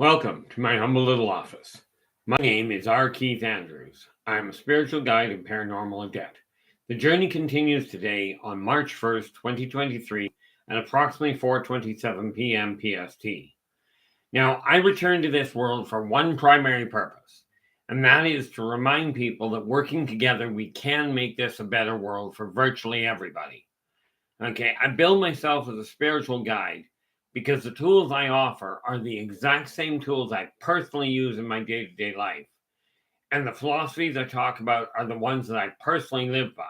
Welcome to my humble little office. My name is R. Keith Andrews. I'm a spiritual guide and paranormal adept. The journey continues today on March 1st, 2023 at approximately 4:27 p.m. PST. Now, I returned to this world for one primary purpose, and that is to remind people that working together we can make this a better world for virtually everybody. Okay, I build myself as a spiritual guide because the tools I offer are the exact same tools I personally use in my day-to-day life. And the philosophies I talk about are the ones that I personally live by.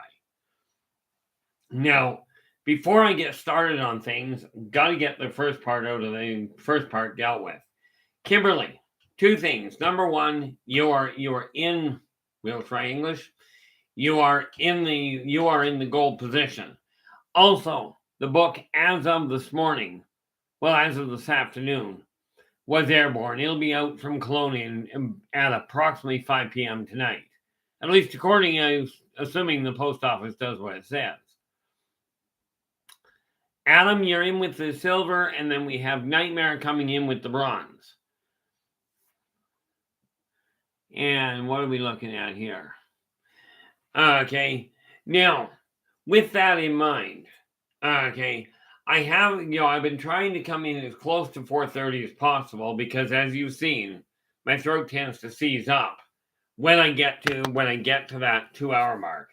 Now, before I get started on things, got to get the first part dealt with. Kimberly, two things. Number one, you are in, we'll try English. You are in the gold position. Also, the book as of this morning, as of this afternoon, was airborne. It'll be out from Kelowna at approximately 5 p.m. tonight. At least assuming the post office does what it says. Adam, you're in with the silver, and then we have Nightmare coming in with the bronze. And what are we looking at here? Okay. Now, with that in mind, okay, I've been trying to come in as close to 4:30 as possible because, as you've seen, my throat tends to seize up when I get to that 2-hour mark.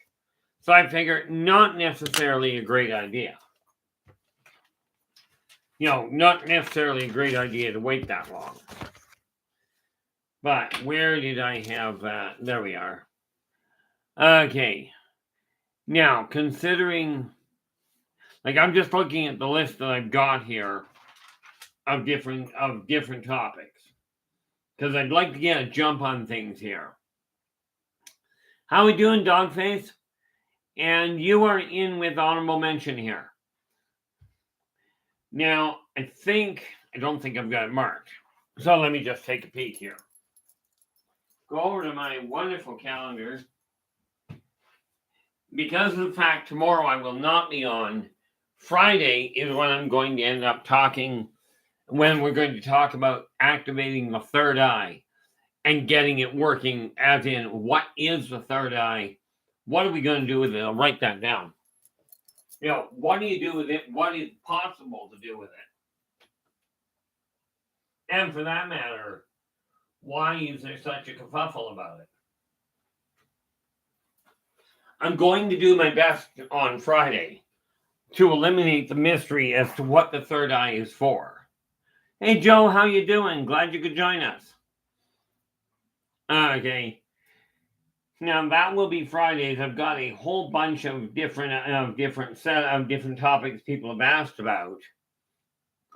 So I figure not necessarily a great idea. Not necessarily a great idea to wait that long. But where did I have that? There we are. Okay. Now, considering, I'm just looking at the list that I've got here of different topics because I'd like to get a jump on things here. How we doing, Dogface? And you are in with honorable mention here. Now, I don't think I've got it marked. So let me just take a peek here. Go over to my wonderful calendar. Because of the fact tomorrow I will not be on, Friday is when I'm going to end up talking, when we're going to talk about activating the third eye and getting it working, as in, what is the third eye? What are we going to do with it? I'll write that down. What do you do with it? What is possible to do with it? And for that matter, why is there such a kerfuffle about it? I'm going to do my best on Friday to eliminate the mystery as to what the third eye is for. Hey, Joe, how you doing? Glad you could join us. Okay. Now, that will be Fridays. I've got a whole bunch of different topics people have asked about.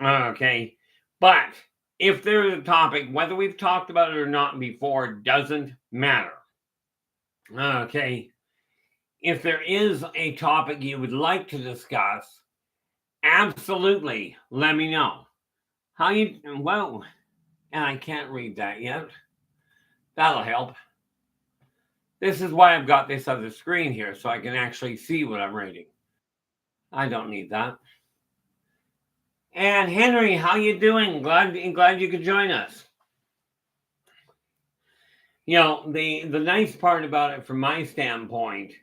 Okay. But if there's a topic, whether we've talked about it or not before, doesn't matter. Okay. If there is a topic you would like to discuss, absolutely let me know. And I can't read that yet. That'll help. This is why I've got this other screen here, so I can actually see what I'm reading. I don't need that. And Henry, how you doing? Glad you could join us. The nice part about it from my standpoint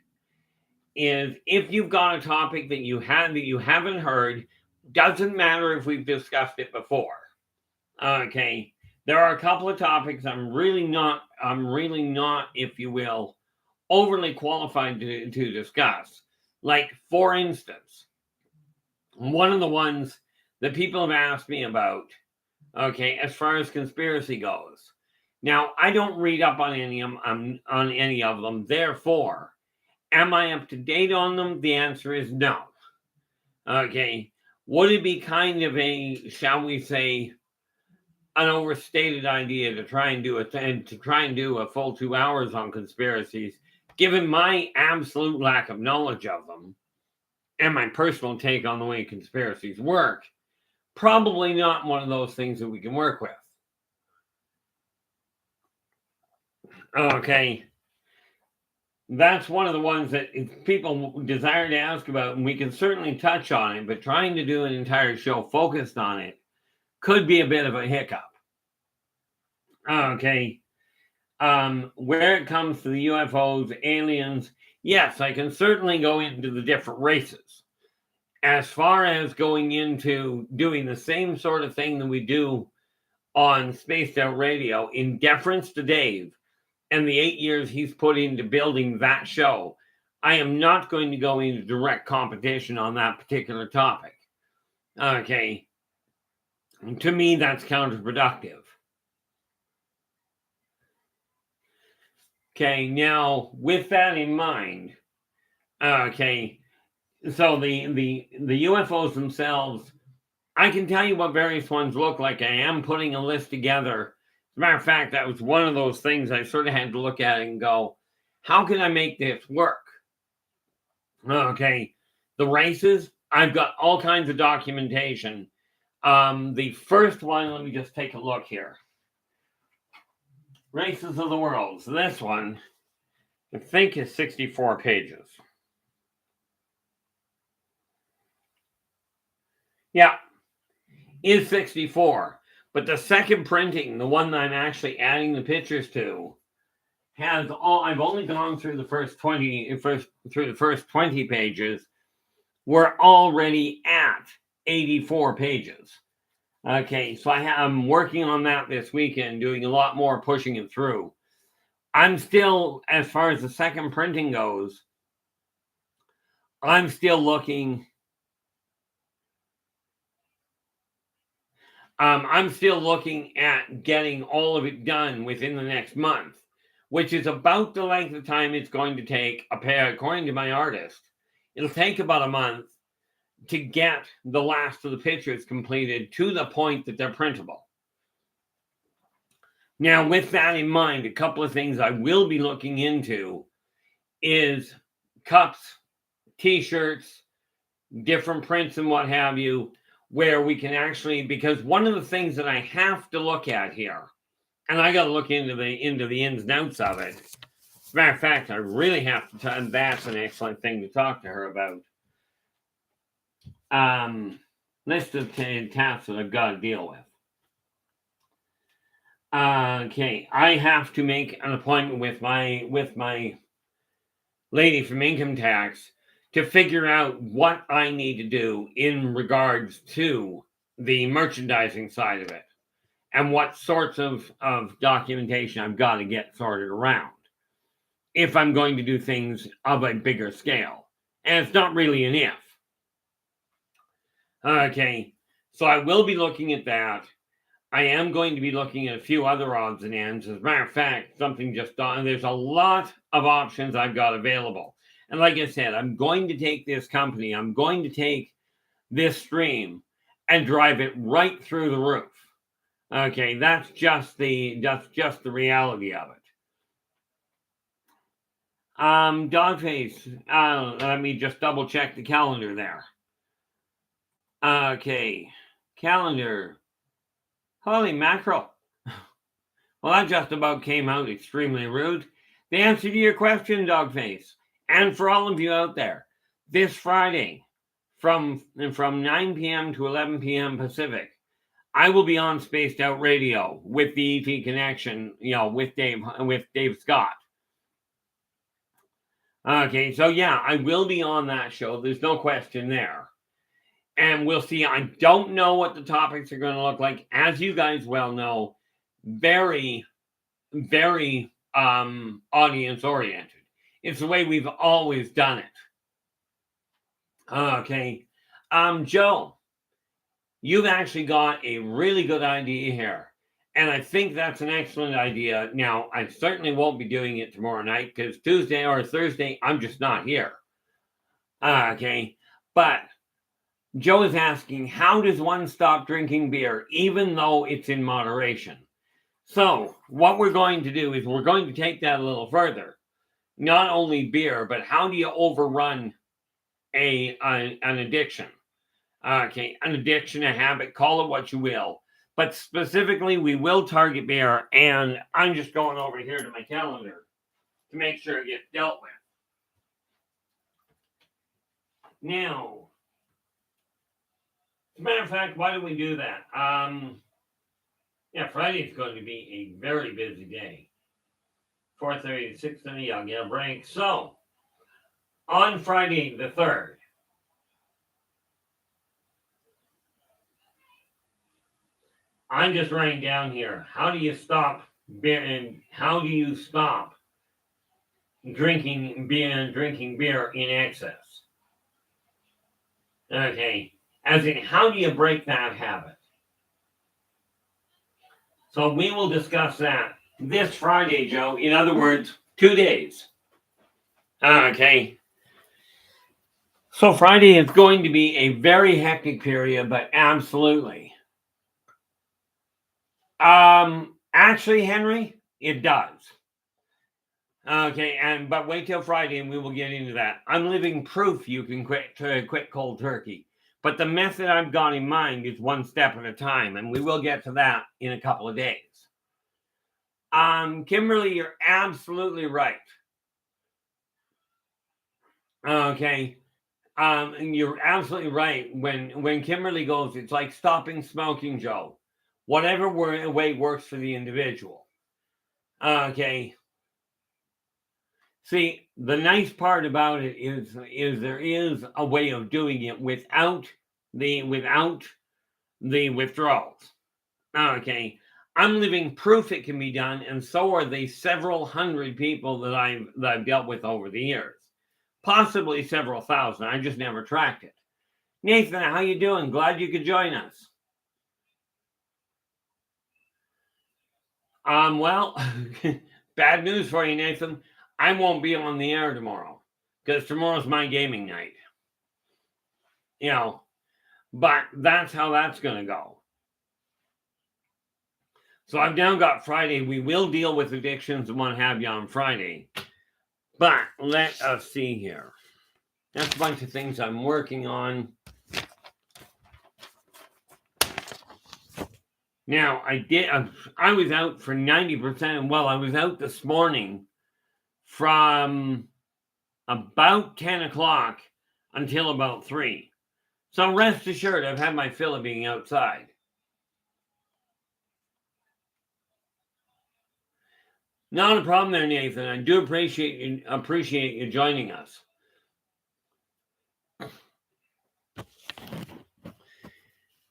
is if you've got a topic that you haven't heard, doesn't matter if we've discussed it before. Okay. There are a couple of topics I'm really not, if you will, overly qualified to discuss. Like, for instance, one of the ones that people have asked me about, okay, as far as conspiracy goes. Now, I don't read up on any of them. Therefore, am I up to date on them? The answer is no. Okay. Would it be kind of a, shall we say, an overstated idea to try and do a full 2 hours on conspiracies, given my absolute lack of knowledge of them and my personal take on the way conspiracies work? Probably not one of those things that we can work with. Okay. That's one of the ones that people desire to ask about, and we can certainly touch on it, but trying to do an entire show focused on it could be a bit of a hiccup. Okay. Where it comes to the UFOs, aliens, yes, I can certainly go into the different races. As far as going into doing the same sort of thing that we do on Spaced Out Radio, in deference to Dave and the 8 years he's put into building that show, I am not going to go into direct competition on that particular topic. Okay. To me, that's counterproductive. Okay, now with that in mind, okay, so the UFOs themselves, I can tell you what various ones look like. I am putting a list together. As a matter of fact, that was one of those things I sort of had to look at and go, how can I make this work? Okay, the races, I've got all kinds of documentation. The first one, let me just take a look here. Races of the World. So this one, I think, is 64 pages. Yeah, is 64. But the second printing, the one that I'm actually adding the pictures to, has all. I've only gone through the first 20 pages. We're already at 84 pages. Okay, so I'm working on that this weekend, doing a lot more pushing it through. I'm still, as far as the second printing goes, I'm still looking. I'm still looking at getting all of it done within the next month, which is about the length of time it's going to take, according to my artist. It'll take about a month to get the last of the pictures completed to the point that they're printable. Now, with that in mind, a couple of things I will be looking into is cups, t-shirts, different prints and what have you, where we can actually, because one of the things that I have to look at here, and I got to look into the ins and outs of it. As a matter of fact, I really have to, and that's an excellent thing to talk to her about. List of tasks that I've got to deal with. Okay, I have to make an appointment with my lady from income tax to figure out what I need to do in regards to the merchandising side of it and what sorts of documentation I've got to get sorted around if I'm going to do things of a bigger scale. And it's not really an if. Okay, so I will be looking at that. I am going to be looking at a few other odds and ends. As a matter of fact, something just done. There's a lot of options I've got available. And like I said, I'm going to take this company, I'm going to take this stream and drive it right through the roof. Okay, that's just the reality of it. Dogface, let me just double check the calendar there. Okay, calendar. Holy mackerel. Well, that just about came out extremely rude. The answer to your question, Dogface, and for all of you out there, this Friday from 9 p.m. to 11 p.m. Pacific, I will be on Spaced Out Radio with the ET Connection, with Dave Scott. Okay, so yeah, I will be on that show. There's no question there. And we'll see. I don't know what the topics are going to look like. As you guys well know, very, very audience oriented. It's the way we've always done it. Okay. Joe, you've actually got a really good idea here. And I think that's an excellent idea. Now, I certainly won't be doing it tomorrow night because Tuesday or Thursday, I'm just not here. Okay. But Joe is asking, how does one stop drinking beer even though it's in moderation? So what we're going to do is we're going to take that a little further. Not only beer, but how do you overrun an addiction? Okay, an addiction, a habit, call it what you will. But specifically, we will target beer, and I'm just going over here to my calendar to make sure it gets dealt with. Now, as a matter of fact, why do we do that? Yeah, Friday is going to be a very busy day. 4:30 to 6:30, I'll get a break. So, on Friday the 3rd, I'm just writing down here, how do you stop beer and how do you stop drinking beer in excess? Okay. As in, how do you break that habit? So we will discuss that this Friday, Joe. In other words, 2 days. Okay. So Friday is going to be a very hectic period, but absolutely. Actually, Henry, it does. Okay, but wait till Friday and we will get into that. I'm living proof you can quit cold turkey. But the method I've got in mind is one step at a time, and we will get to that in a couple of days. Kimberly, you're absolutely right. Okay. And you're absolutely right. When Kimberly goes, it's like stopping smoking, Joe. Whatever way works for the individual. Okay. See, the nice part about it is there is a way of doing it without the withdrawals. Okay. I'm living proof it can be done, and so are the several hundred people that I've dealt with over the years. Possibly several thousand. I just never tracked it. Nathan, how you doing? Glad you could join us. Well, bad news for you, Nathan. I won't be on the air tomorrow because tomorrow's my gaming night. You know, but that's how that's going to go. So I've now got Friday. We will deal with addictions and what have you on Friday. But let us see here. That's a bunch of things I'm working on. Now, I was out for 90%. Well, I was out this morning from about 10 o'clock until about 3. So rest assured, I've had my fill of being outside. Not a problem there, Nathan. I do appreciate you joining us.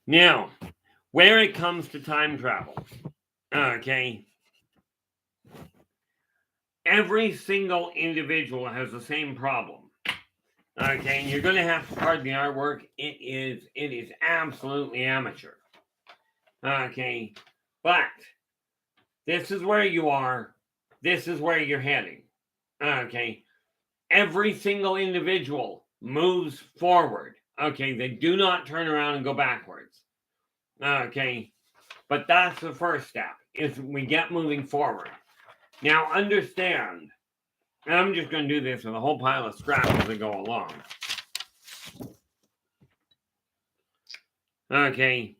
Now, where it comes to time travel, okay, every single individual has the same problem. Okay, and you're going to have to pardon the artwork. It is absolutely amateur. Okay, but this is where you are. This is where you're heading. Okay, every single individual moves forward. Okay, they do not turn around and go backwards. Okay, but that's the first step, is we get moving forward. Now understand, and I'm just going to do this with a whole pile of scraps as I go along. Okay,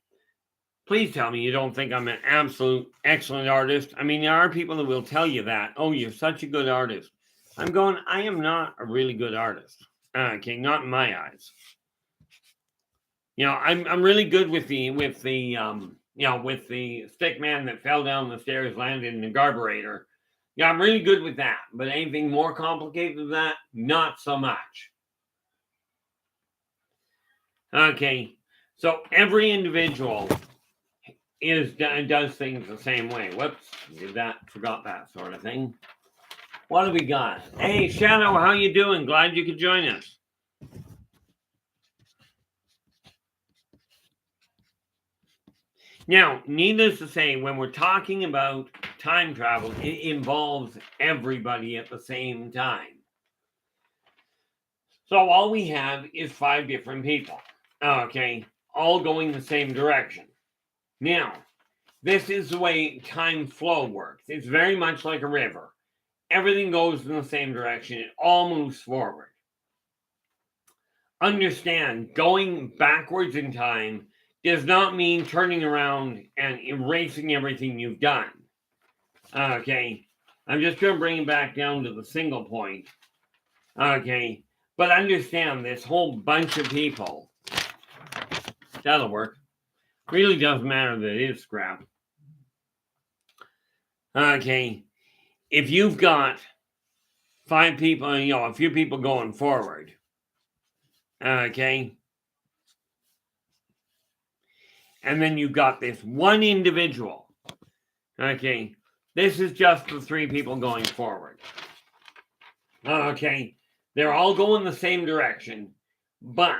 please tell me you don't think I'm an absolute excellent artist. I mean, there are people that will tell you that. Oh, you're such a good artist. I'm going, I am not a really good artist. Okay, not in my eyes. You know, I'm really good with the stick man that fell down the stairs, landed in the carburetor. Yeah, I'm really good with that. But anything more complicated than that, not so much. Okay, so every individual does things the same way. Whoops, forgot that sort of thing. What do we got? Hey, Shadow, how you doing? Glad you could join us. Now, needless to say, when we're talking about time travel, it involves everybody at the same time. So all we have is 5 different people, okay, all going the same direction. Now, this is the way time flow works. It's very much like a river. Everything goes in the same direction. It all moves forward. Understand, going backwards in time does not mean turning around and erasing everything you've done. Okay, I'm just going to bring it back down to the single point. Okay, but understand this whole bunch of people, that'll work. Really doesn't matter that it is scrap. Okay, if you've got 5 people, a few people going forward, okay, and then you've got this one individual, okay, this is just the 3 people going forward, okay, they're all going the same direction, but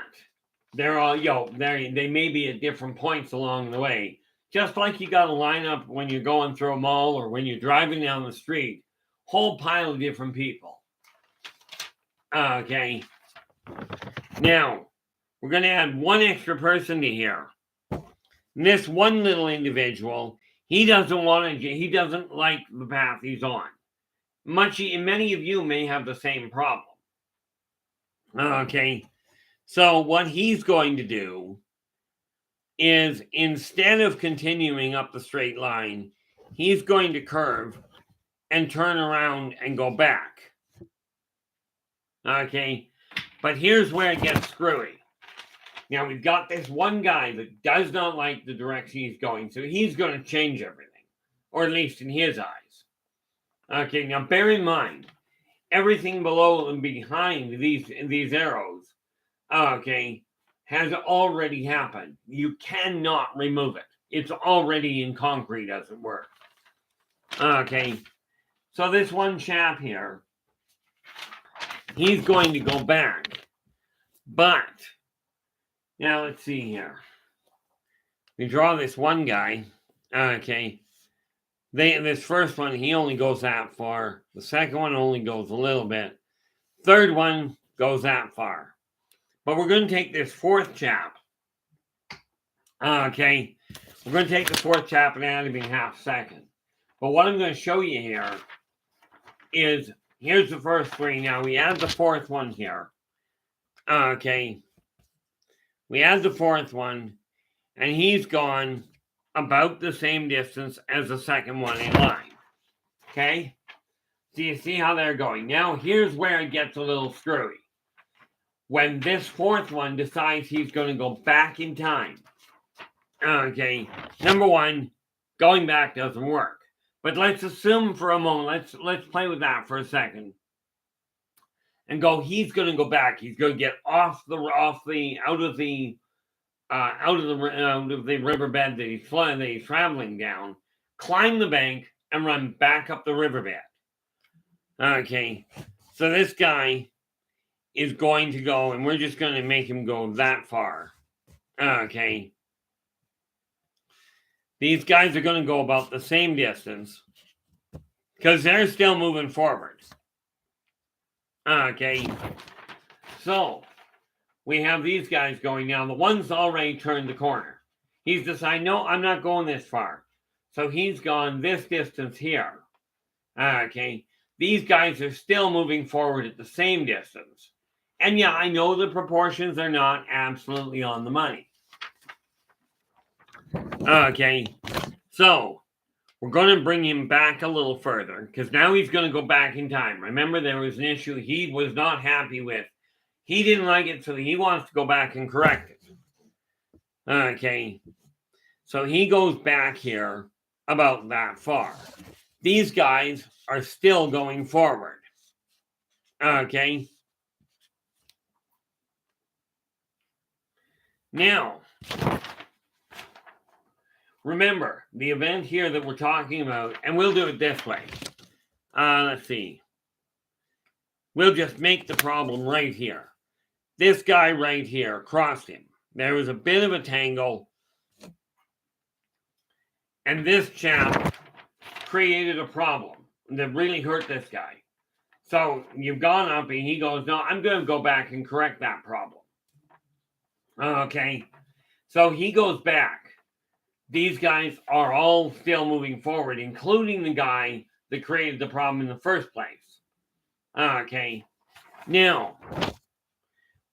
they're all, they may be at different points along the way, just like you got to line up when you're going through a mall or when you're driving down the street, whole pile of different people. Okay, now we're going to add one extra person to here. And this one little individual, he doesn't like the path he's on. Many of you may have the same problem. Okay, so what he's going to do is, instead of continuing up the straight line, he's going to curve and turn around and go back. Okay, but here's where it gets screwy. Now, we've got this one guy that does not like the direction he's going, so he's going to change everything, or at least in his eyes. Okay, now bear in mind, everything below and behind these arrows, okay, has already happened. You cannot remove it. It's already in concrete, as it were. Okay, so this one chap here, he's going to go back, but now let's see here. We draw this one guy. Okay, this first one, he only goes that far. The second one only goes a little bit. Third one goes that far. But we're going to take this fourth chap. Okay, we're going to take the fourth chap and add him in half second. But what I'm going to show you here is, here's the first 3. Now we add the fourth one here. Okay, we add the fourth one, and he's gone about the same distance as the second one in line. Okay, so you see how they're going. Now here's where it gets a little screwy. When this fourth one decides he's going to go back in time. Okay, number one, going back doesn't work. But let's assume for a moment, let's play with that for a second. And he's going to go back. He's going to get out of the riverbed that he's traveling down, climb the bank, and run back up the riverbed. Okay, so this guy is going to go, and we're just going to make him go that far. Okay. These guys are going to go about the same distance because they're still moving forward. Okay. So we have these guys going now. The one's already turned the corner. He's decided, no, I'm not going this far. So he's gone this distance here. Okay. These guys are still moving forward at the same distance. And yeah, I know the proportions are not absolutely on the money. Okay, so we're going to bring him back a little further because now he's going to go back in time. Remember, there was an issue he was not happy with. He didn't like it, so he wants to go back and correct it. Okay, so he goes back here about that far. These guys are still going forward. Okay. Now, remember, the event here that we're talking about, and we'll do it this way. Let's see. We'll just make the problem right here. This guy right here crossed him. There was a bit of a tangle. And this chap created a problem that really hurt this guy. So you've gone up and he goes, no, I'm going to go back and correct that problem. Okay. So he goes back. These guys are all still moving forward, including the guy that created the problem in the first place. Okay. Now,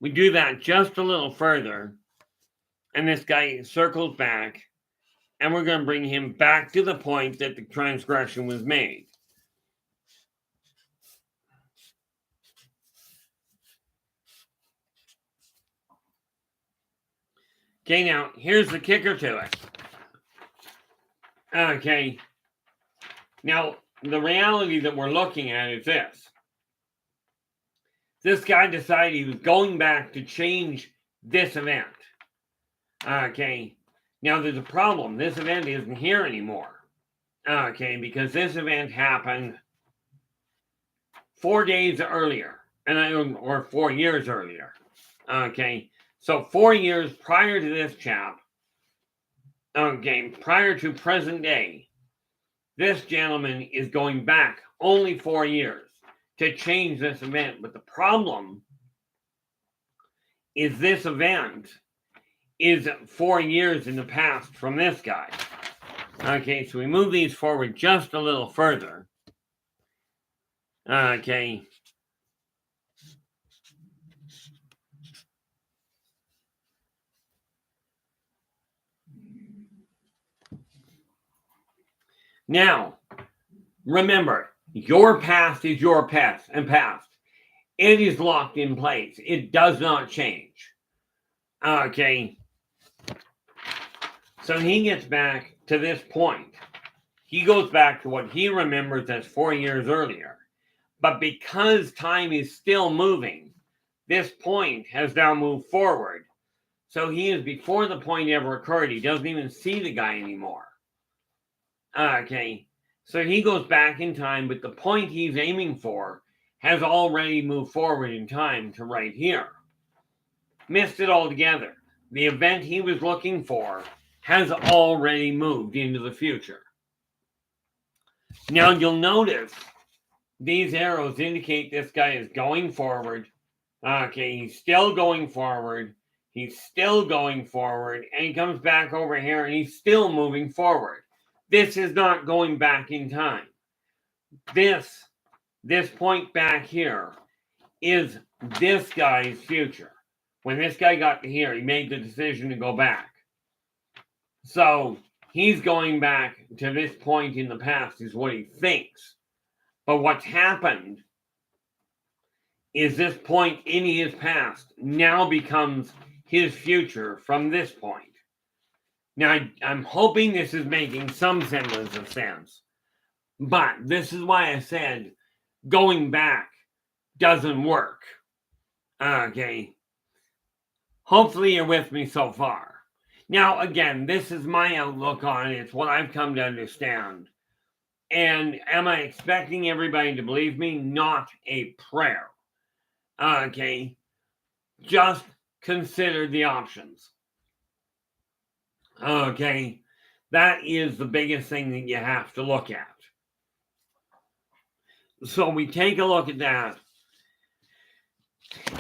we do that just a little further, and this guy circles back, and we're going to bring him back to the point that the transgression was made. Okay, now, here's the kicker to it. Okay. Now, the reality that we're looking at is this. This guy decided he was going back to change this event. Okay, now there's a problem. This event isn't here anymore. Okay, because this event happened 4 days earlier, or 4 years earlier. Okay, so 4 years prior to this chap, okay, prior to present day, this gentleman is going back only 4 years to change this event. But the problem is this event is 4 years in the past from this guy. Okay, so we move these forward just a little further. Okay. Now, remember, your past is your past and past. It is locked in place. It does not change. Okay. So he gets back to this point. He goes back to what he remembers as 4 years earlier. But because time is still moving, this point has now moved forward. So he is before the point ever occurred. He doesn't even see the guy anymore. Okay. So he goes back in time, but the point he's aiming for has already moved forward in time to right here. Missed it altogether. The event he was looking for has already moved into the future. Now you'll notice these arrows indicate this guy is going forward. Okay, he's still going forward. He's still going forward. And he comes back over here and he's still moving forward. This is not going back in time. This point back here is this guy's future. When this guy got to here, he made the decision to go back. So he's going back to this point in the past is what he thinks. But what's happened is this point in his past now becomes his future from this point. Now, I'm hoping this is making some semblance of sense. But this is why I said going back doesn't work. Okay. Hopefully you're with me so far. Now, again, this is my outlook on it. It's what I've come to understand. And am I expecting everybody to believe me? Not a prayer. Okay. Just consider the options. Okay. That is the biggest thing that you have to look at. So we take a look at that.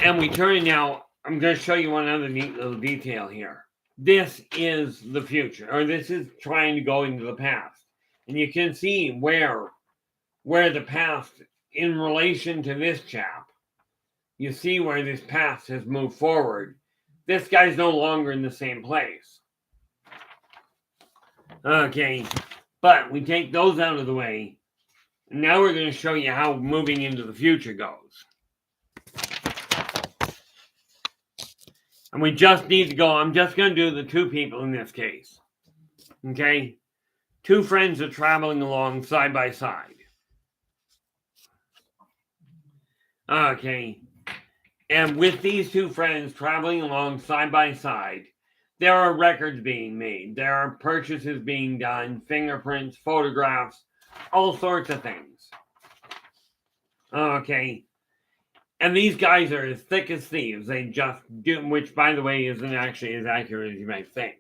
And we turn now. I'm going to show you one other neat little detail here. This is the future, or this is trying to go into the past. And you can see where the past, in relation to this chap, you see where this past has moved forward. This guy's no longer in the same place. Okay, but we take those out of the way. And now we're going to show you how moving into the future goes. And we just need to go, I'm just going to do the two people in this case. Okay? Two friends are traveling along side by side. Okay. And with these two friends traveling along side by side, there are records being made. There are purchases being done, fingerprints, photographs, all sorts of things. Okay. And these guys are as thick as thieves. They just do, which, by the way, isn't actually as accurate as you might think.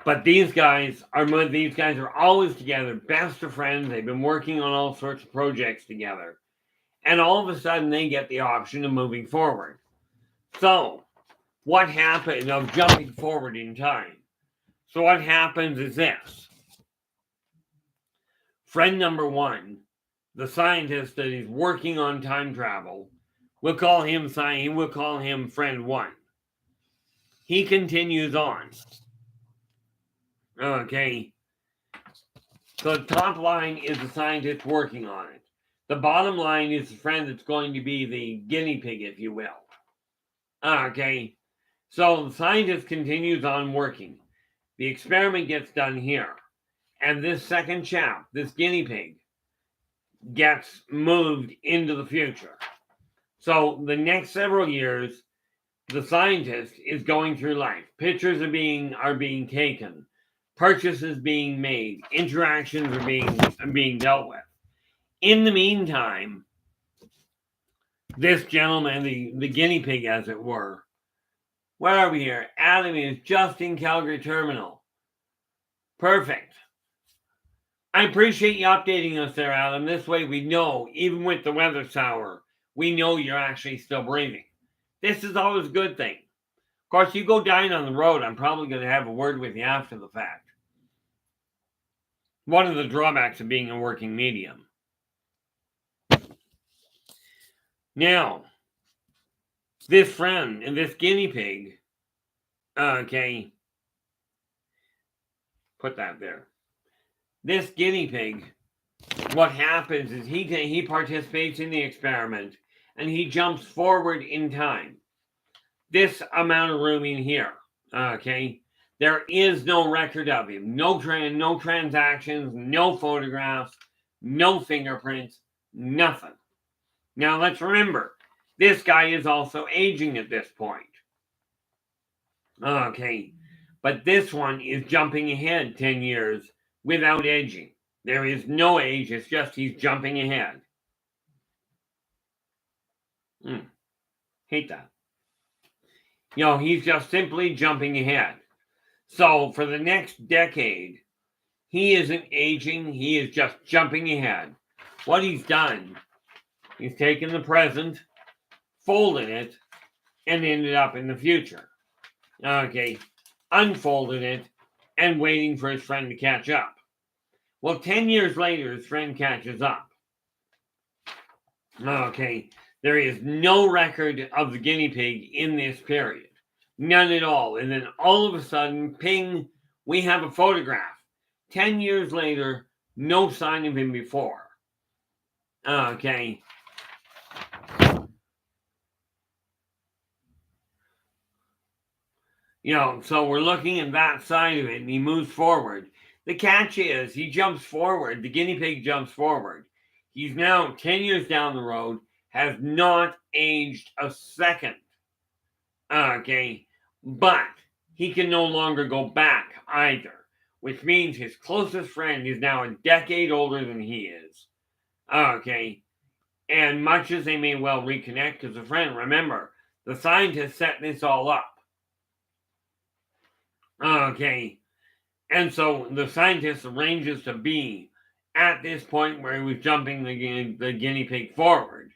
But these guys are always together, best of friends. They've been working on all sorts of projects together. And all of a sudden, they get the option of moving forward. So, what happened of jumping forward in time? So what happens is this. Friend number one, the scientist that is working on time travel, we'll call him friend one. He continues on. Okay. So the top line is the scientist working on it. The bottom line is the friend that's going to be the guinea pig, if you will. Okay. So the scientist continues on working. The experiment gets done here. And this second chap, this guinea pig, gets moved into the future. So the next several years, the scientist is going through life. Pictures are being taken, purchases being made, interactions are being dealt with. In the meantime, this gentleman, the guinea pig, as it were, where are we here? Adam is just in Calgary Terminal. Perfect. I appreciate you updating us there, Adam. This way we know, even with the weather sour, we know you're actually still breathing. This is always a good thing. Of course, you go dying on the road, I'm probably going to have a word with you after the fact. One of the drawbacks of being a working medium. Now, this friend and this guinea pig, okay, put that there. This guinea pig, what happens is he participates in the experiment and he jumps forward in time. This amount of room in here, okay? There is no record of him. No transactions, no photographs, no fingerprints, nothing. Now let's remember, this guy is also aging at this point. Okay, but this one is jumping ahead 10 years without aging. There is no age, it's just he's jumping ahead. Hate that. He's just simply jumping ahead. So for the next decade, he isn't aging, he is just jumping ahead. What he's done, he's taken the present, folded it, and ended up in the future. Okay, unfolded it, and waiting for his friend to catch up. Well, 10 years later, his friend catches up. Okay, there is no record of the guinea pig in this period. None at all. And then all of a sudden, ping, we have a photograph. 10 years later, no sign of him before. Okay. So we're looking at that side of it, and he moves forward. The catch is, he jumps forward, the guinea pig jumps forward. He's now 10 years down the road, has not aged a second. Okay, but he can no longer go back either, which means his closest friend is now a decade older than he is. Okay, and much as they may well reconnect as a friend, remember, the scientists set this all up. Okay, and so the scientist arranges to be at this point where he was jumping the guinea pig forward.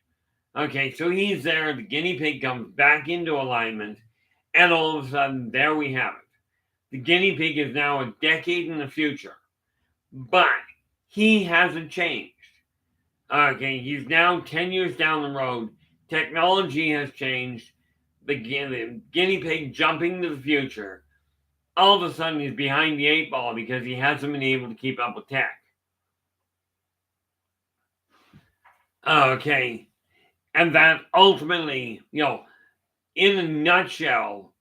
Okay, so he's there, the guinea pig comes back into alignment, and all of a sudden, there we have it. The guinea pig is now a decade in the future, but he hasn't changed. Okay, he's now 10 years down the road. Technology has changed. The guinea pig jumping to the future. All of a sudden, he's behind the 8 ball because he hasn't been able to keep up with tech. Okay, and that ultimately, in a nutshell,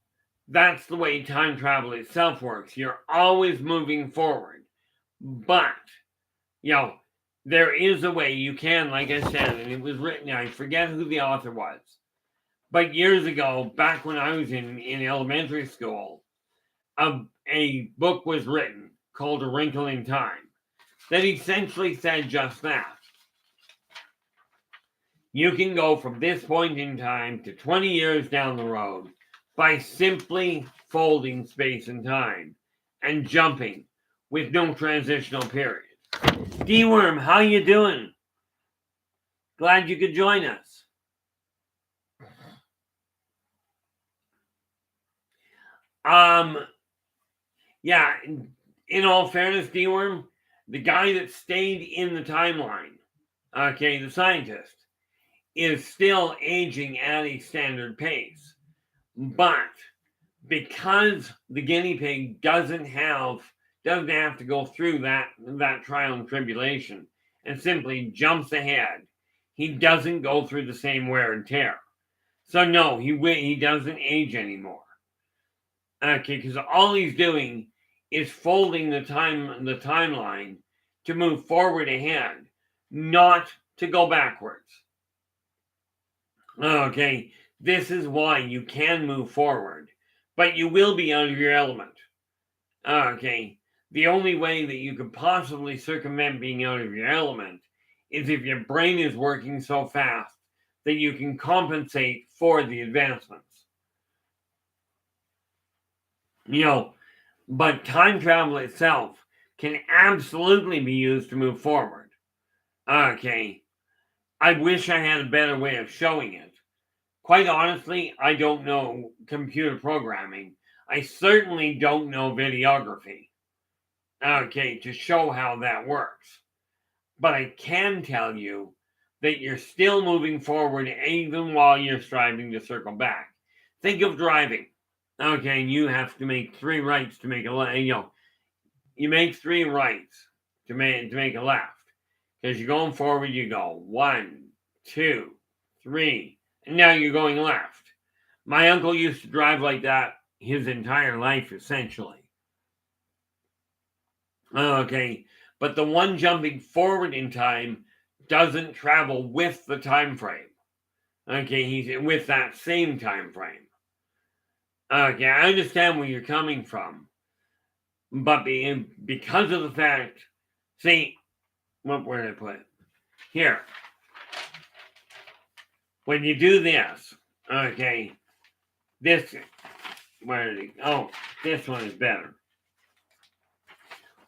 that's the way time travel itself works. You're always moving forward. But, there is a way you can, like I said, and it was written, I forget who the author was. But years ago, back when I was in elementary school, a book was written called A Wrinkle in Time that essentially said just that. You can go from this point in time to 20 years down the road by simply folding space and time and jumping with no transitional period. D-Worm, how you doing? Glad you could join us. Yeah, in all fairness, D-Worm, the guy that stayed in the timeline, okay, the scientist, is still aging at a standard pace. But because the guinea pig doesn't have to go through that trial and tribulation and simply jumps ahead, he doesn't go through the same wear and tear. So no, he doesn't age anymore. Okay, because all he's doing is folding the timeline to move forward ahead, not to go backwards. Okay, this is why you can move forward, but you will be out of your element. Okay, the only way that you could possibly circumvent being out of your element is if your brain is working so fast that you can compensate for the advancements. But time travel itself can absolutely be used to move forward. Okay, I wish I had a better way of showing it. Quite honestly, I don't know computer programming. I certainly don't know videography. Okay, to show how that works. But I can tell you that you're still moving forward even while you're striving to circle back. Think of driving. Okay, and you have to make 3 rights to make a left. You make 3 rights to make a left. Because you're going forward, you go 1, 2, 3, and now you're going left. My uncle used to drive like that his entire life, essentially. Okay, but the one jumping forward in time doesn't travel with the time frame. Okay, he's with that same time frame. Okay, I understand where you're coming from, but because of the fact, see, where did I put it? Here. When you do this, okay, this, where did it? Oh, this one is better.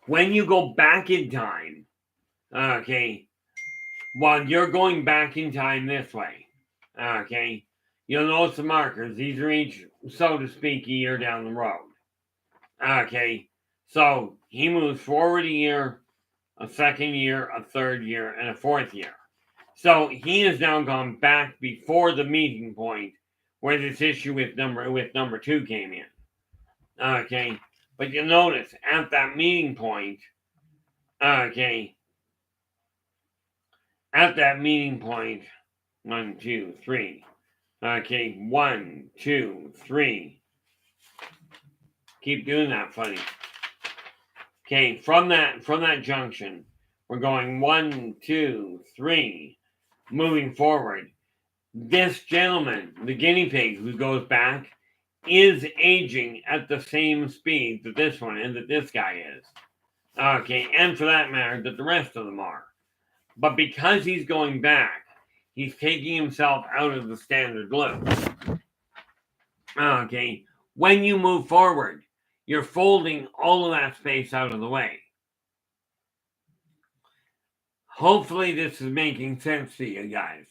When you go back in time, okay, while you're going back in time this way, okay, you'll notice the markers. These are each, so to speak, a year down the road. Okay, so he moves forward a year, a second year, a third year, and a fourth year. So he has now gone back before the meeting point where this issue with number 2 came in. Okay, but you'll notice at that meeting point, okay, at that meeting point, 1, 2, 3. Okay, 1, 2, 3. Keep doing that, funny. Okay, from that junction, we're going 1, 2, 3, moving forward. This gentleman, the guinea pig who goes back, is aging at the same speed that this one and that this guy is. Okay, and for that matter, that the rest of them are. But because he's going back, he's taking himself out of the standard loop. Okay, when you move forward, you're folding all of that space out of the way. Hopefully this is making sense to you guys.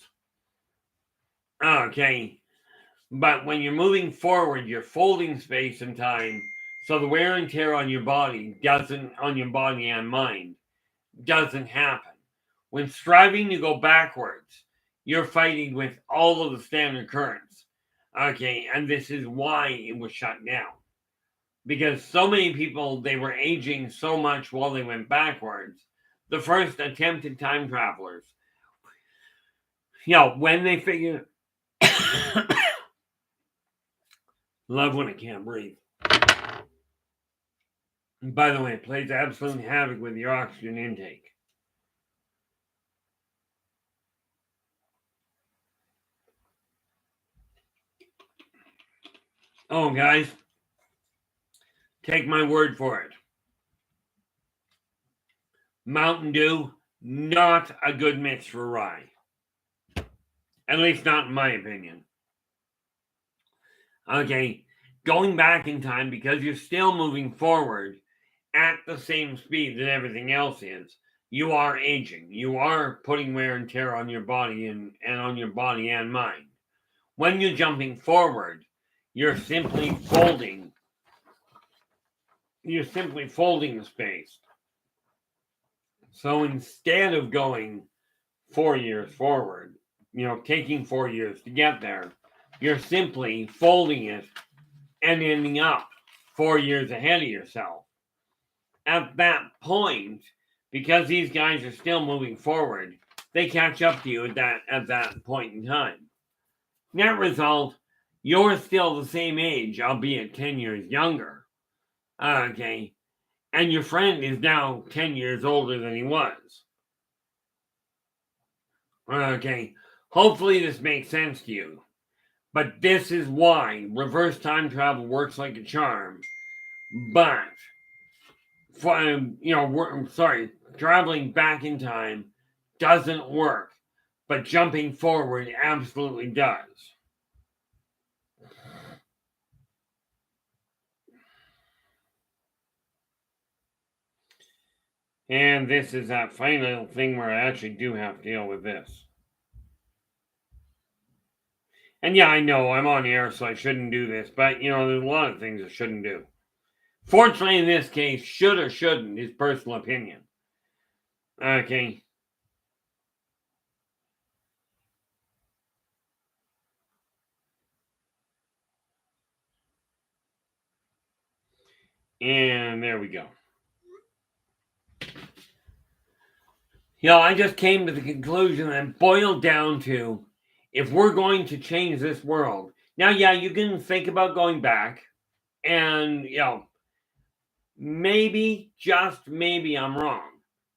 Okay, but when you're moving forward, you're folding space and time, so the wear and tear on your body and mind, doesn't happen. When striving to go backwards, you're fighting with all of the standard currents. Okay, and this is why it was shut down. Because so many people, they were aging so much while they went backwards. The first attempted time travelers, when they figured... Love when I can't breathe. And by the way, it plays absolute havoc with your oxygen intake. Oh, guys, take my word for it. Mountain Dew, not a good mix for rye. At least not in my opinion. Okay, going back in time, because you're still moving forward at the same speed that everything else is, you are aging. You are putting wear and tear on your body and on your body and mind. When you're jumping forward, you're simply folding. You're simply folding the space. So instead of going 4 years forward, taking 4 years to get there, you're simply folding it and ending up 4 years ahead of yourself. At that point, because these guys are still moving forward, they catch up to you at that point in time. Net result, you're still the same age, albeit 10 years younger. Okay. And your friend is now 10 years older than he was. Okay, hopefully this makes sense to you. But this is why reverse time travel works like a charm. But, traveling back in time doesn't work. But jumping forward absolutely does. And this is that final thing where I actually do have to deal with this. And yeah, I know I'm on air, so I shouldn't do this, but there's a lot of things I shouldn't do. Fortunately, in this case, should or shouldn't is personal opinion. Okay. And there we go. I just came to the conclusion and boiled down to, if we're going to change this world. Now, yeah, you can think about going back and, maybe, just maybe I'm wrong.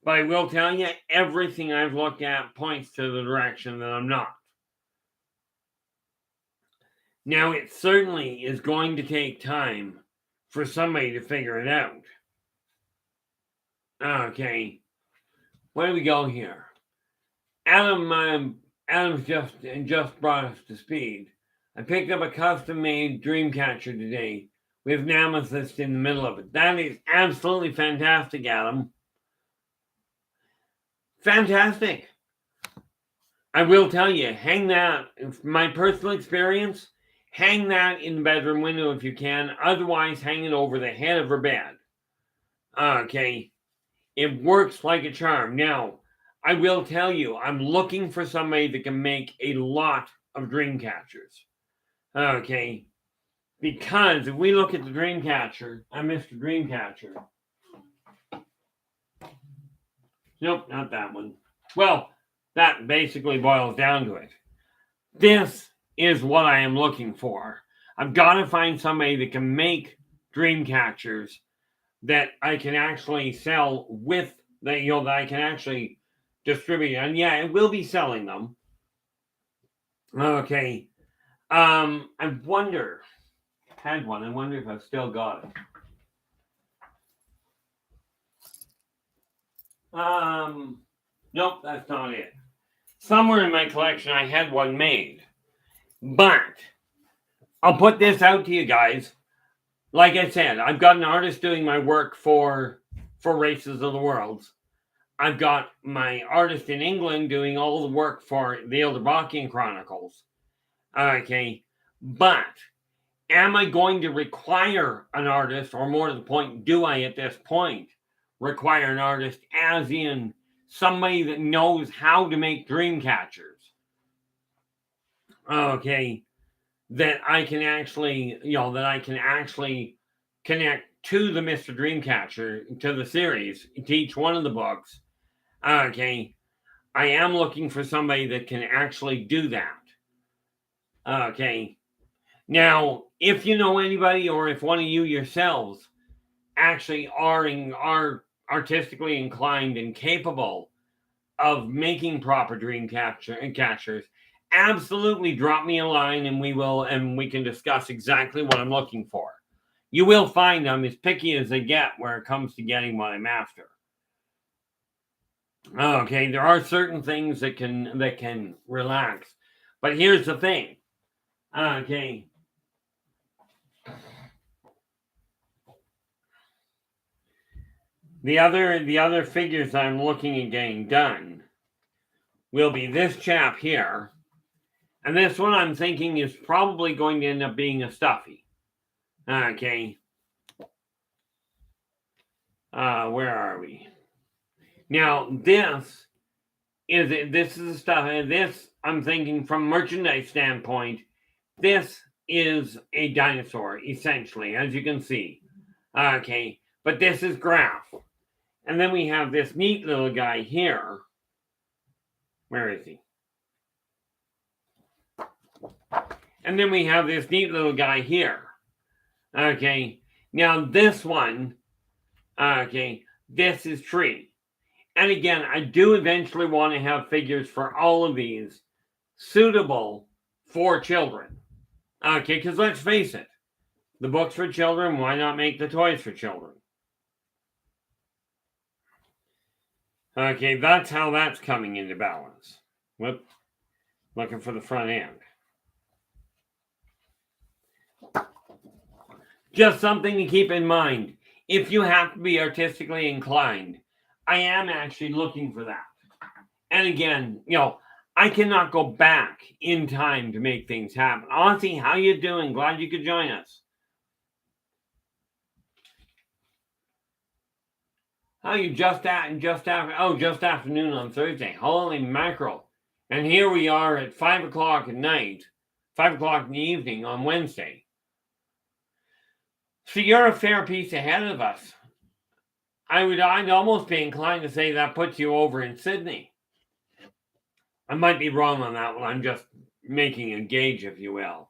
But I will tell you, everything I've looked at points to the direction that I'm not. Now, it certainly is going to take time for somebody to figure it out. Okay. Where do we go here? Adam's just brought us to speed. I picked up a custom-made Dreamcatcher today with an amethyst in the middle of it. That is absolutely fantastic, Adam. Fantastic. I will tell you, hang that, my personal experience, hang that in the bedroom window if you can. Otherwise, hang it over the head of her bed. Okay. It works like a charm. Now, I will tell you, I'm looking for somebody that can make a lot of Dreamcatchers. Okay. Because if we look at the Dreamcatcher, Mr. Dreamcatcher. Nope, not that one. Well, that basically boils down to it. This is what I am looking for. I've got to find somebody that can make Dreamcatchers that I can actually sell with that I can actually distribute. And yeah, it will be selling them. Okay. I wonder. Had one. I wonder if I've still got it. Nope, that's not it. Somewhere in my collection I had one made. But I'll put this out to you guys. Like I said, I've got an artist doing my work for Races of the Worlds. I've got my artist in England doing all the work for the Yldrbac Chronicles. Okay. But am I going to require an artist, or more to the point, do I at this point require an artist, as in somebody that knows how to make Dreamcatchers? Okay. That I can actually, connect to the Mr. Dreamcatcher, to the series, to each one of the books. Okay. I am looking for somebody that can actually do that. Okay. Now, if you know anybody, or if one of you yourselves actually are artistically inclined and capable of making proper Dreamcatchers, absolutely drop me a line and we can discuss exactly what I'm looking for. You will find I'm as picky as they get where it comes to getting what I'm after. Okay, there are certain things that can relax. But here's the thing. Okay. The other figures I'm looking at getting done will be this chap here. And this one I'm thinking is probably going to end up being a stuffy. Okay. Where are we? Now, this is the stuff. This, I'm thinking from merchandise standpoint, this is a dinosaur, essentially, as you can see. Okay. But this is Graph. And then we have this neat little guy here. Where is he? And then we have this neat little guy here. Okay. Now this one, Okay, this is tree. And again, I do eventually want to have figures for all of these suitable for children. Okay, because let's face it, the books for children, why not make the toys for children? Okay, that's how that's coming into balance. Whoop, looking for the front end. Just something to keep in mind. If you have to be artistically inclined, I am actually looking for that. And again, I cannot go back in time to make things happen. Auntie, how you doing? Glad you could join us. How you just afternoon on Thursday. Holy mackerel. And here we are at 5 o'clock at night, 5 o'clock in the evening on Wednesday. So you're a fair piece ahead of us. I'd almost be inclined to say that puts you over in Sydney. I might be wrong on that one. I'm just making a gauge, if you will.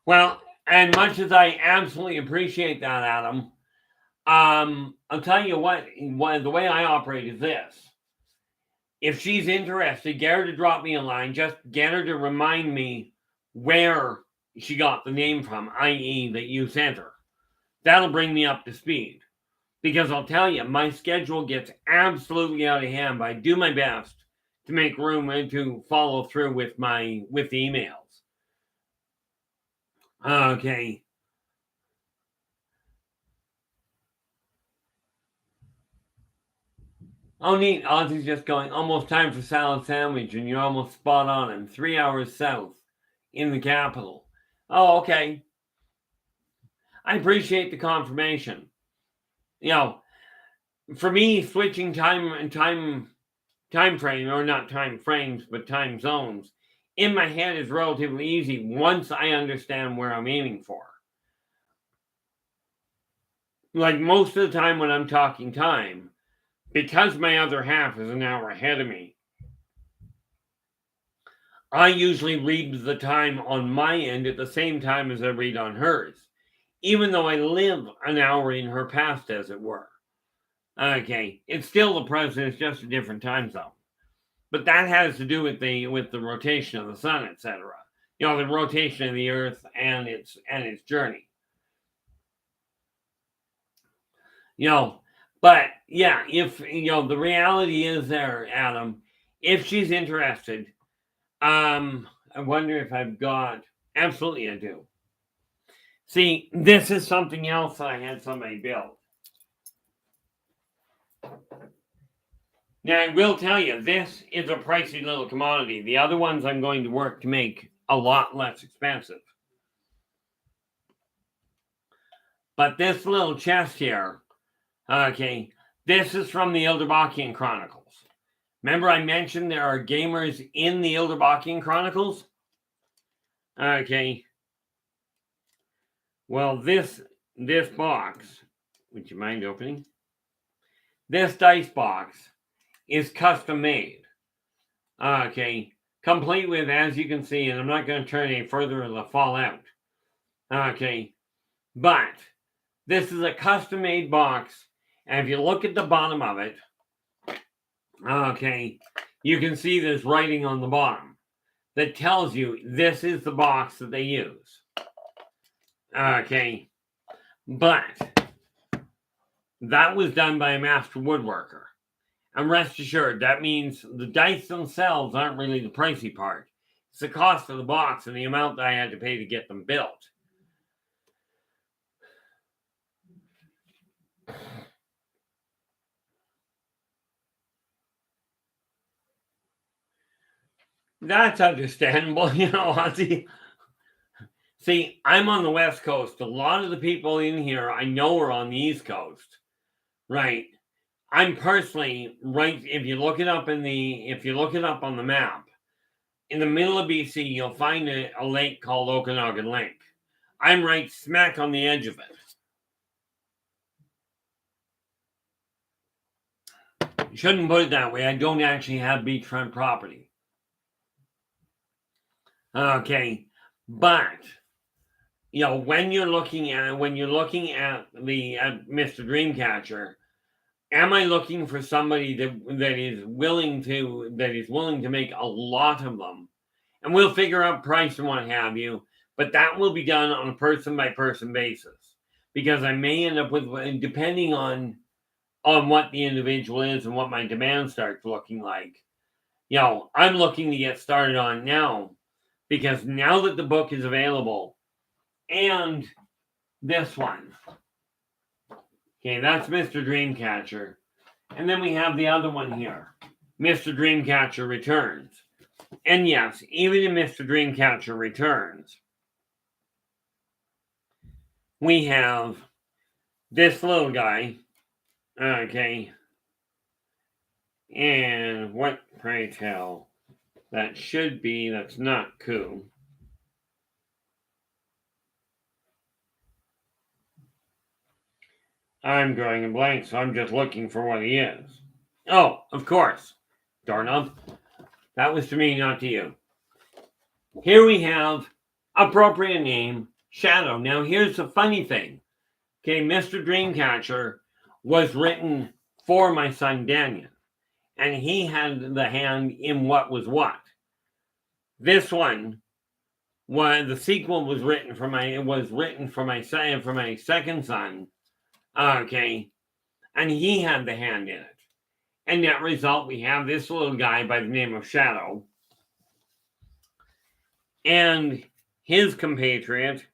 Well, and much as I absolutely appreciate that, Adam, I'll tell you what, the way I operate is this. If she's interested, get her to drop me a line. Just get her to remind me where she got the name from, i.e. that you sent her. That'll bring me up to speed. Because I'll tell you, my schedule gets absolutely out of hand, but I do my best to make room and to follow through with the emails. Okay. Oh, neat. Ozzy's just going, almost time for salad sandwich, and you're almost spot on. I'm 3 hours south in the capital. Oh, okay. I appreciate the confirmation. For me, switching time frame, or not time frames, but time zones, in my head is relatively easy once I understand where I'm aiming for. Like most of the time when I'm talking time, because my other half is an hour ahead of me, I usually read the time on my end at the same time as I read on hers, even though I live an hour in her past, as it were. Okay, it's still the present, it's just a different time zone. But that has to do with the rotation of the sun, etc. The rotation of the earth and its journey. But yeah, if the reality is there, Adam, if she's interested, I wonder if I've got, absolutely I do. See, this is something else I had somebody build. Now, I will tell you, this is a pricey little commodity. The other ones I'm going to work to make a lot less expensive. But this little chest here, okay, this is from the Yldrbacian Chronicles. Remember I mentioned there are gamers in the Yldrbacian Chronicles? Okay. Well, this box, would you mind opening? This dice box is custom made. Okay. Complete with, as you can see, and I'm not going to turn any further, it'll fall out. Okay. But this is a custom made box. And if you look at the bottom of it, okay, you can see there's writing on the bottom that tells you this is the box that they use. Okay. But that was done by a master woodworker. And rest assured, that means the dice themselves aren't really the pricey part. It's the cost of the box and the amount that I had to pay to get them built. That's understandable, See, I'm on the West Coast. A lot of the people in here I know are on the East Coast. Right. I'm personally right. If you look it up on the map, in the middle of BC, you'll find a lake called Okanagan Lake. I'm right smack on the edge of it. Shouldn't put it that way. I don't actually have beachfront property. Okay, but when you're looking at Mr. Dreamcatcher, am I looking for somebody that is willing to make a lot of them? And we'll figure out price and what have you, but that will be done on a person by person basis, because I may end up with, depending on what the individual is and what my demand starts looking like. I'm looking to get started on now, because now that the book is available, and this one, okay, that's Mr. Dreamcatcher, and then we have the other one here, Mr. Dreamcatcher Returns. And yes, even in Mr. Dreamcatcher Returns, we have this little guy. Okay. And what, pray tell, that's not Coup. I'm drawing a blank, so I'm just looking for what he is. Oh, of course. Darn up. That was to me, not to you. Here we have appropriate name, Shadow. Now, here's the funny thing. Okay, Mr. Dreamcatcher was written for my son Daniel, and he had the hand in what was what. This one, the sequel was written for my second son. Okay, and he had the hand in it. And that result, we have this little guy by the name of Shadow, and his compatriot,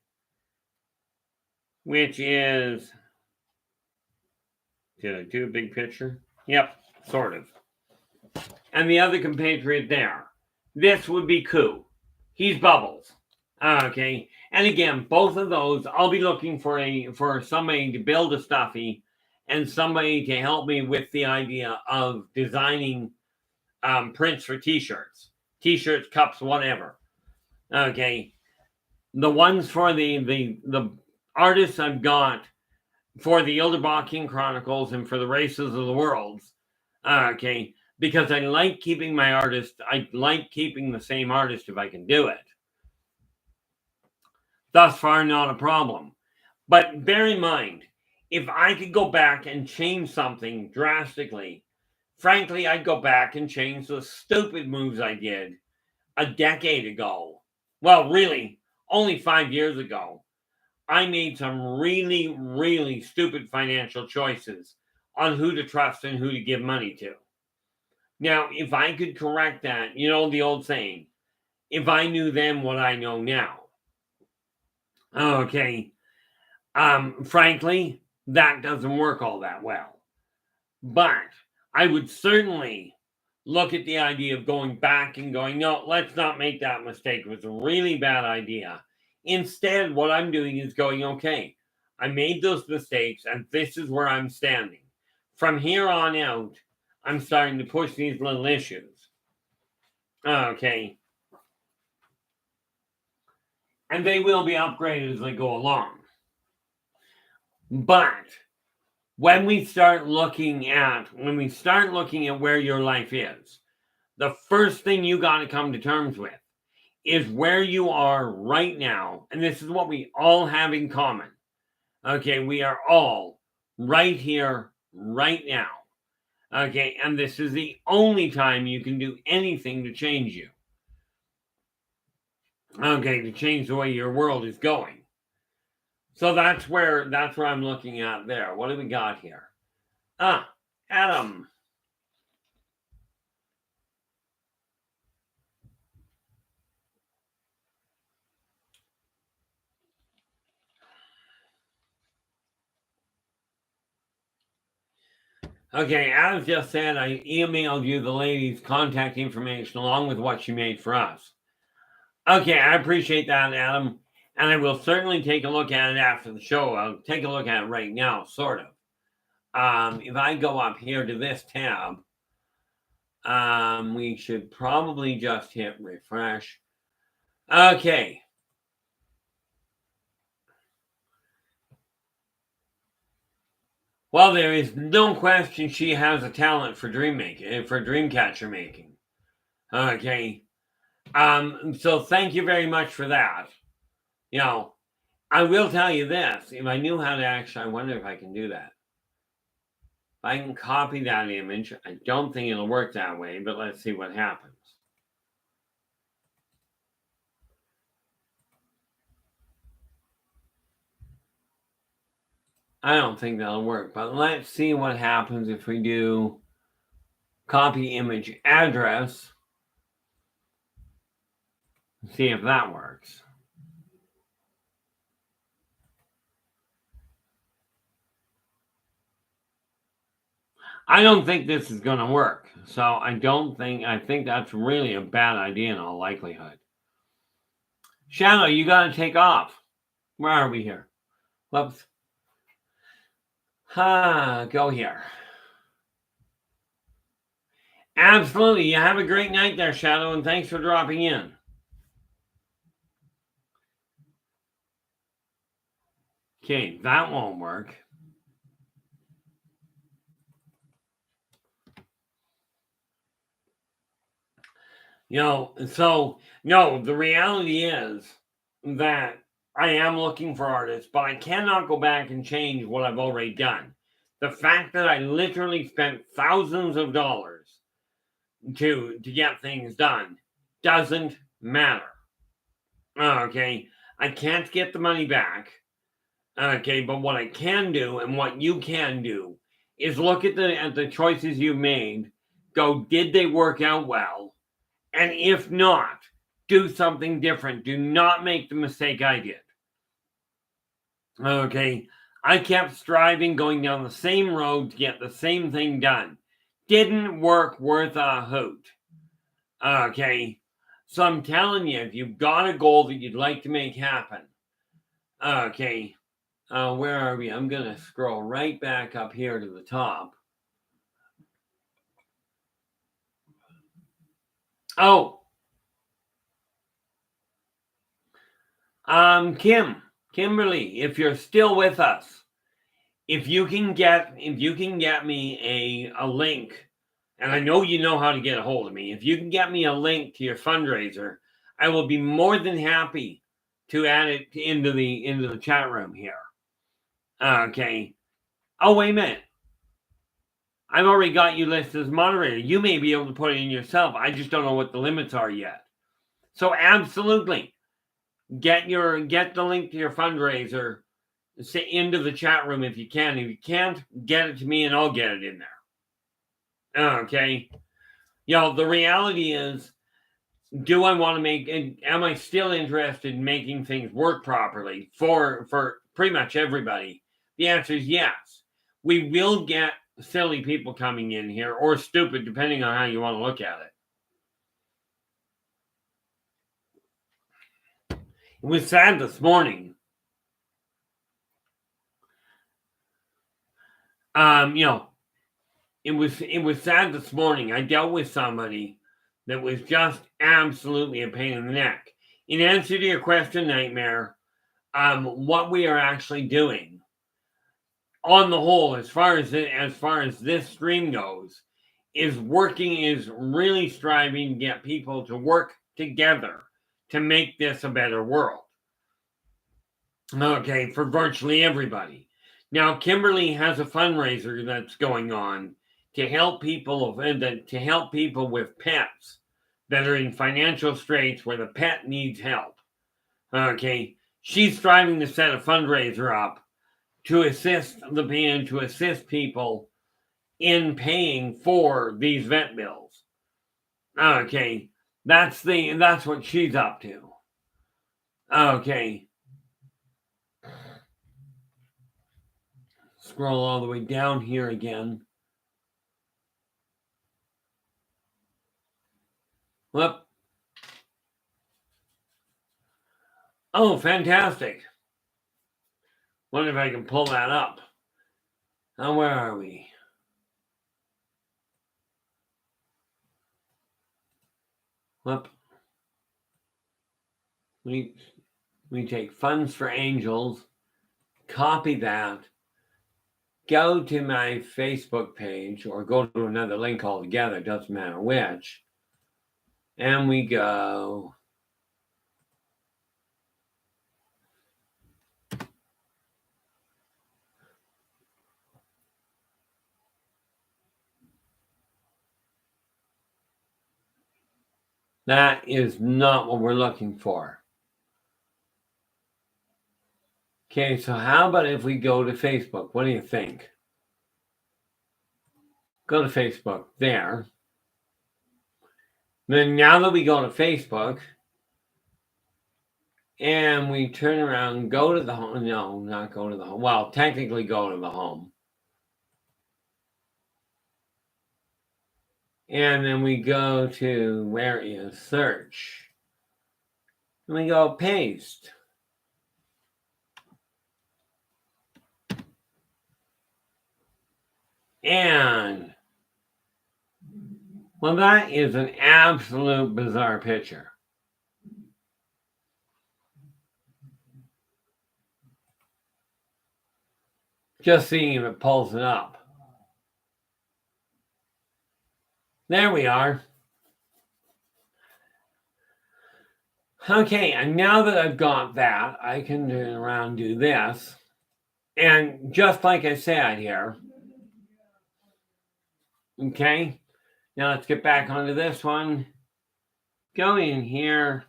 which is, did I do a big picture? Yep, sort of. And the other compatriot there, this would be Coup. He's Bubbles. Okay, and again, both of those, I'll be looking for somebody to build a stuffy, and somebody to help me with the idea of designing prints for t-shirts, cups, whatever. Okay, the ones for the artists I've got for the Yldrbac King Chronicles and for the Races of the Worlds. Okay, because I like keeping my artist. I like keeping the same artist if I can do it. Thus far, not a problem. But bear in mind, if I could go back and change something drastically, frankly, I'd go back and change the stupid moves I did a decade ago. Well, really, only 5 years ago. I made some really, really stupid financial choices on who to trust and who to give money to. Now, if I could correct that, the old saying, if I knew then what I know now. Okay. Frankly, that doesn't work all that well. But I would certainly look at the idea of going back and going, no, let's not make that mistake. It was a really bad idea. Instead, what I'm doing is going, okay, I made those mistakes and this is where I'm standing. From here on out, I'm starting to push these little issues. Okay. And they will be upgraded as they go along. But when we start looking at where your life is, the first thing you got to come to terms with is where you are right now. And this is what we all have in common. Okay, we are all right here, right now. Okay, and this is the only time you can do anything to change you. Okay, to change the way your world is going. So that's where I'm looking at there. What do we got here? Adam. Okay, as just said, I emailed you the lady's contact information along with what she made for us. Okay, I appreciate that, Adam. And I will certainly take a look at it after the show. I'll take a look at it right now, sort of. If I go up here to this tab, we should probably just hit refresh. Okay. Well, there is no question she has a talent for dream making, for dream catcher making. Okay. So thank you very much for that. You know, I will tell you this. If I knew how to actually, I wonder if I can do that. If I can copy that image, I don't think it'll work that way, but let's see what happens. I don't think that'll work, but let's see what happens if we do copy image address. See if that works. I don't think this is going to work. So I think that's really a bad idea in all likelihood. Shadow, you got to take off. Where are we here? Whoops. Go here. Absolutely. You have a great night there, Shadow, and thanks for dropping in. Okay, that won't work. No, the reality is that I am looking for artists, but I cannot go back and change what I've already done. The fact that I literally spent thousands of dollars to get things done doesn't matter. Okay, I can't get the money back. Okay, but what I can do and what you can do is look at the choices you made. Go, did they work out well? And if not, do something different. Do not make the mistake I did. Okay, I kept striving, going down the same road to get the same thing done. Didn't work worth a hoot. Okay, so I'm telling you, if you've got a goal that you'd like to make happen, okay, where are we? I'm going to scroll right back up here to the top. Oh, Kimberly, if you're still with us, if you can get me a link, and I know you know how to get a hold of me, if you can get me a link to your fundraiser, I will be more than happy to add it into the chat room here. Okay. Oh, wait a minute. I've already got you listed as moderator. You may be able to put it in yourself. I just don't know what the limits are yet. So absolutely, get the link to your fundraiser into the chat room if you can. If you can't, get it to me and I'll get it in there. Okay. The reality is, do I want to make, am I still interested in making things work properly for pretty much everybody? The answer is yes. We will get silly people coming in here, or stupid, depending on how you want to look at it. It was sad this morning. It was sad this morning. I dealt with somebody that was just absolutely a pain in the neck. In answer to your question, Nightmare, what we are actually doing, on the whole, as far as this stream goes, is really striving to get people to work together to make this a better world. Okay, for virtually everybody. Now, Kimberly has a fundraiser that's going on to help people with pets that are in financial straits where the pet needs help. Okay, she's striving to set a fundraiser up to assist people in paying for these vet bills. Okay, that's what she's up to. Okay. Scroll all the way down here again. Whoop. Oh, fantastic. Wonder if I can pull that up. Now, where are we? Whoop. We take funds for angels, copy that, go to my Facebook page or go to another link altogether, doesn't matter which, and we go that is not what we're looking for. Okay, so how about if we go to Facebook? What do you think? Go to Facebook there. Then now that we go to Facebook and we turn around, go to the home. No, not go to the home. Well, technically go to the home. And then we go to where is search. And we go paste. And well, that is an absolute bizarre picture. Just seeing if it pulls it up. There we are. Okay, and now that I've got that, I can turn around, do this. And just like I said here, okay, now let's get back onto this one. Go in here,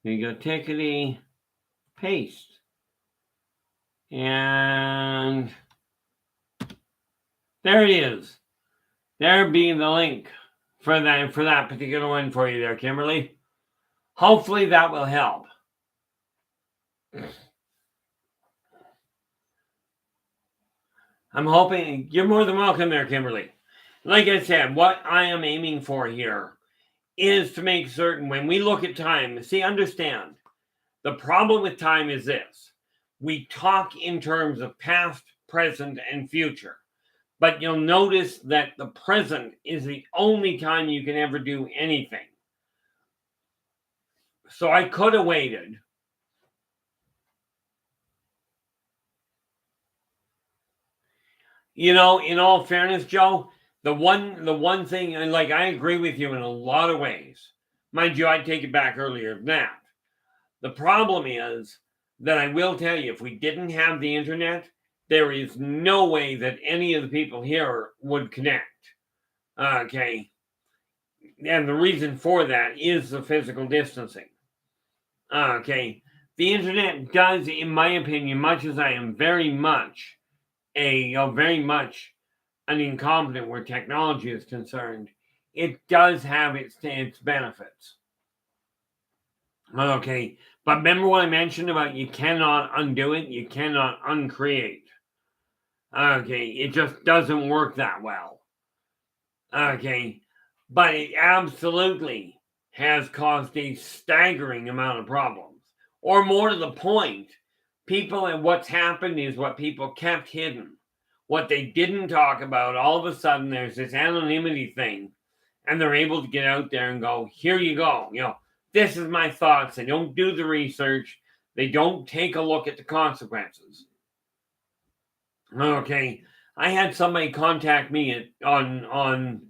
you go tickety, paste. And there it is. There being the link for that particular one for you there, Kimberly. Hopefully that will help. I'm hoping you're more than welcome there, Kimberly. Like I said, what I am aiming for here is to make certain when we look at time, see, understand, the problem with time is this. We talk in terms of past, present, and future. But you'll notice that the present is the only time you can ever do anything. So I could have waited. You know, in all fairness, Joe, the one thing, and like I agree with you in a lot of ways. Mind you, I'd take it back earlier than that. The problem is that I will tell you, if we didn't have the internet, there is no way that any of the people here would connect. Okay. And the reason for that is the physical distancing. Okay. The internet does, in my opinion, much as I am very much very much an incompetent where technology is concerned, it does have its benefits. Okay. But remember what I mentioned about you cannot undo it, you cannot uncreate. Okay, it just doesn't work that well. Okay, but it absolutely has caused a staggering amount of problems. Or more to the point, people and what's happened is what people kept hidden. What they didn't talk about, all of a sudden there's this anonymity thing, and they're able to get out there and go, here you go. You know, this is my thoughts. They don't do the research. They don't take a look at the consequences. Okay, I had somebody contact me on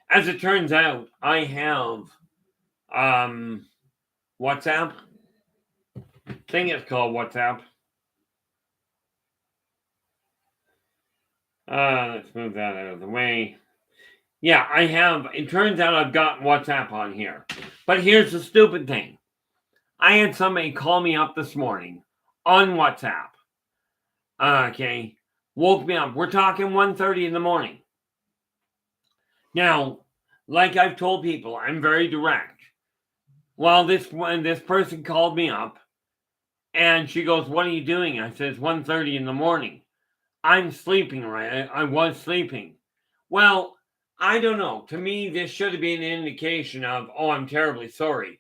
as it turns out, I have WhatsApp. I think it's called WhatsApp. Let's move that out of the way. Yeah, I have. It turns out I've got WhatsApp on here. But here's the stupid thing. I had somebody call me up this morning on WhatsApp. Okay. Woke me up. We're talking 1:30 in the morning. Now, like I've told people, I'm very direct. Well, this person called me up and she goes, what are you doing? I said, it's 1:30 in the morning. I'm sleeping, right? I was sleeping. Well, I don't know. To me, this should have been an indication of, oh, I'm terribly sorry.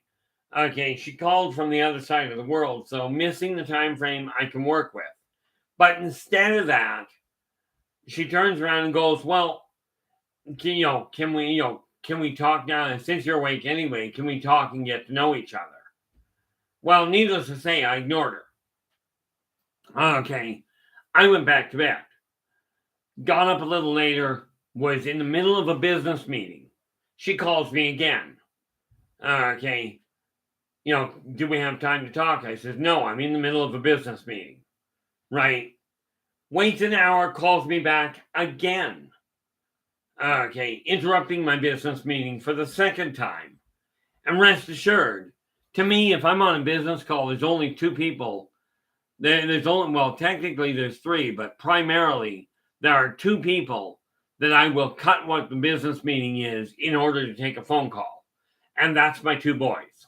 Okay, she called from the other side of the world, so missing the time frame I can work with. But instead of that, she turns around and goes, well, can we talk now? And since you're awake anyway, can we talk and get to know each other? Well, needless to say, I ignored her. Okay, I went back to bed. Got up a little later, was in the middle of a business meeting. She calls me again. Okay, do we have time to talk? I says, no, I'm in the middle of a business meeting. Right. Waits an hour, calls me back again. Okay, interrupting my business meeting for the second time. And rest assured, to me, if I'm on a business call, there's only two people. There's only, well, technically there's three, but primarily there are two people that I will cut what the business meeting is in order to take a phone call. And that's my two boys.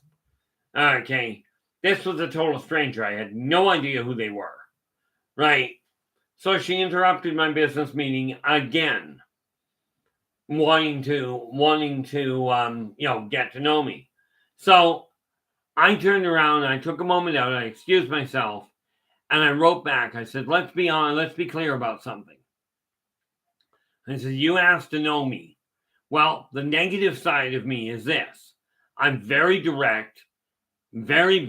Okay, this was a total stranger. I had no idea who they were. Right. So she interrupted my business meeting again, wanting to get to know me. So I turned around, I took a moment out, I excused myself, and I wrote back. I said, let's be clear about something. I said, you asked to know me. Well, the negative side of me is this. I'm very direct, very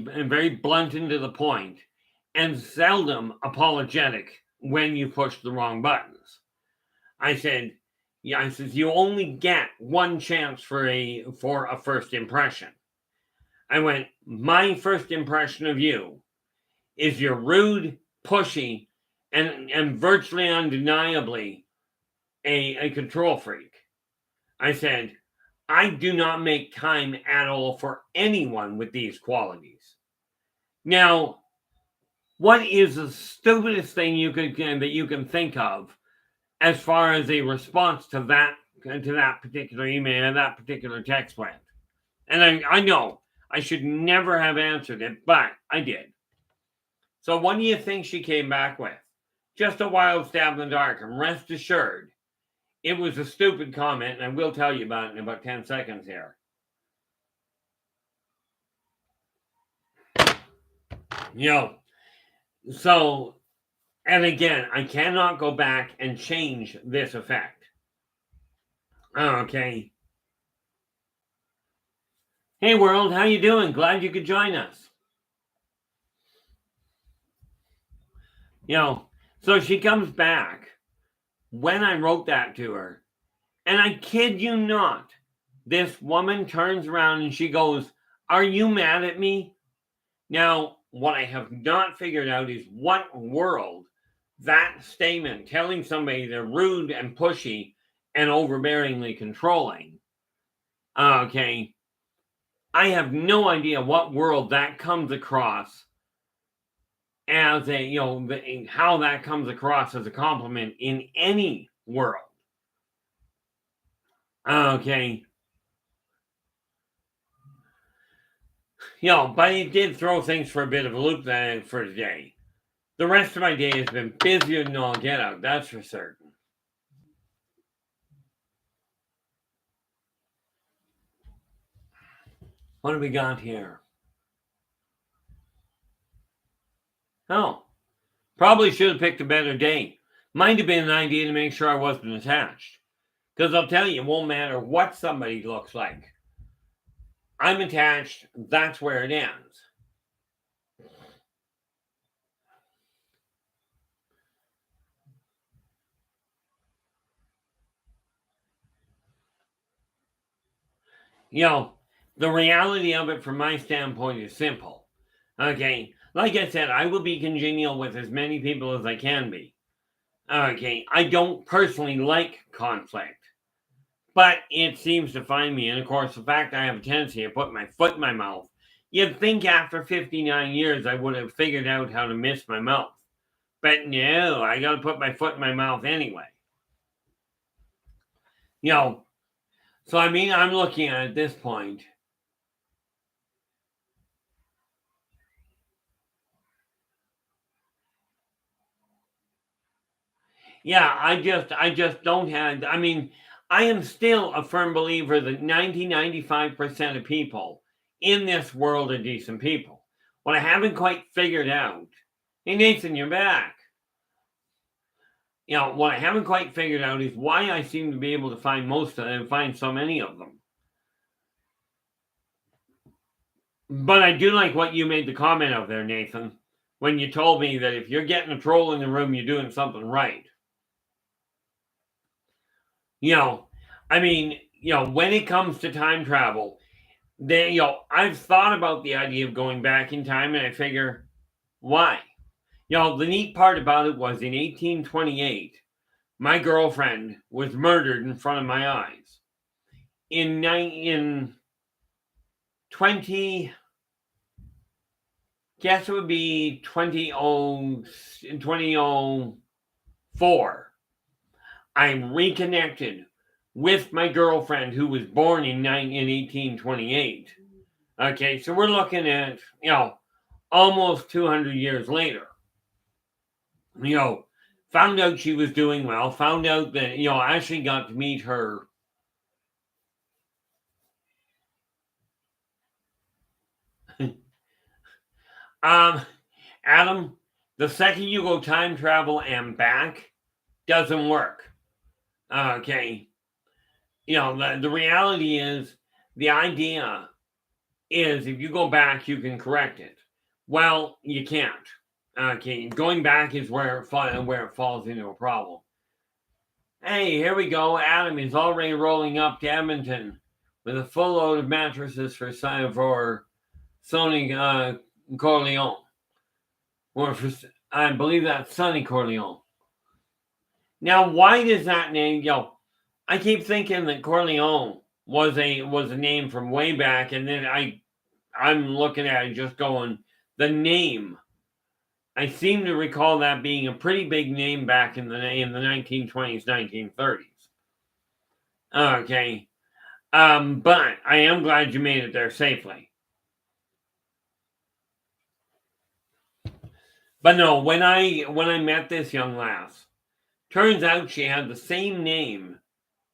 blunt and to the point, and seldom apologetic when you push the wrong buttons. I said, you only get one chance for a first impression. I went, my first impression of you is you're rude, pushy, and virtually undeniably a control freak. I said, I do not make time at all for anyone with these qualities. Now, what is the stupidest thing that you can think of as far as a response to that particular email and that particular text went? And I know I should never have answered it, but I did. So what do you think she came back with? Just a wild stab in the dark, and rest assured, it was a stupid comment, and I will tell you about it in about 10 seconds here. So, and again, I cannot go back and change this effect. Okay. Hey world, how you doing? Glad you could join us. So she comes back when I wrote that to her, and I kid you not, this woman turns around and she goes, are you mad at me? Now, what I have not figured out is what world that statement, telling somebody they're rude and pushy and overbearingly controlling, okay, I have no idea what world that comes across as how that comes across as a compliment in any world. Okay. But it did throw things for a bit of a loop for today. The rest of my day has been busier than all get out, that's for certain. What do we got here? Oh, probably should have picked a better day. Might have been an idea to make sure I wasn't attached. Because I'll tell you, it won't matter what somebody looks like. I'm attached, that's where it ends. The reality of it from my standpoint is simple. Okay, like I said, I will be congenial with as many people as I can be. Okay, I don't personally like conflict, but it seems to find me. And of course, the fact I have a tendency to put my foot in my mouth, you'd think after 59 years I would have figured out how to miss my mouth. But no, I got to put my foot in my mouth anyway. So I mean, I'm looking at this point. Yeah, I just don't have, I mean, I am still a firm believer that 95% of people in this world are decent people. What I haven't quite figured out, hey Nathan, you're back. What I haven't quite figured out is why I seem to be able to find so many of them. But I do like what you made the comment of there, Nathan, when you told me that if you're getting a troll in the room, you're doing something right. I mean, when it comes to time travel, I've thought about the idea of going back in time, and I figure, why? The neat part about it was in 1828, my girlfriend was murdered in front of my eyes. In 20, guess it would be 2004. I'm reconnected with my girlfriend who was born in 1828. Okay, so we're looking at, almost 200 years later. Found out she was doing well, found out that, I actually got to meet her. Adam, the second you go time travel and back, doesn't work. Okay. The reality is, the idea is if you go back, you can correct it. Well, you can't. Okay, going back is where it falls into a problem. Hey, here we go. Adam is already rolling up to Edmonton with a full load of mattresses for Sonny Corleone. Or for, I believe that's Sonny Corleone. Now, why does that name, I keep thinking that Corleone was a name from way back, and then I'm looking at it just going, the name. I seem to recall that being a pretty big name back in the 1920s, 1930s. Okay. But I am glad you made it there safely. But no, when I met this young lass, turns out she had the same name,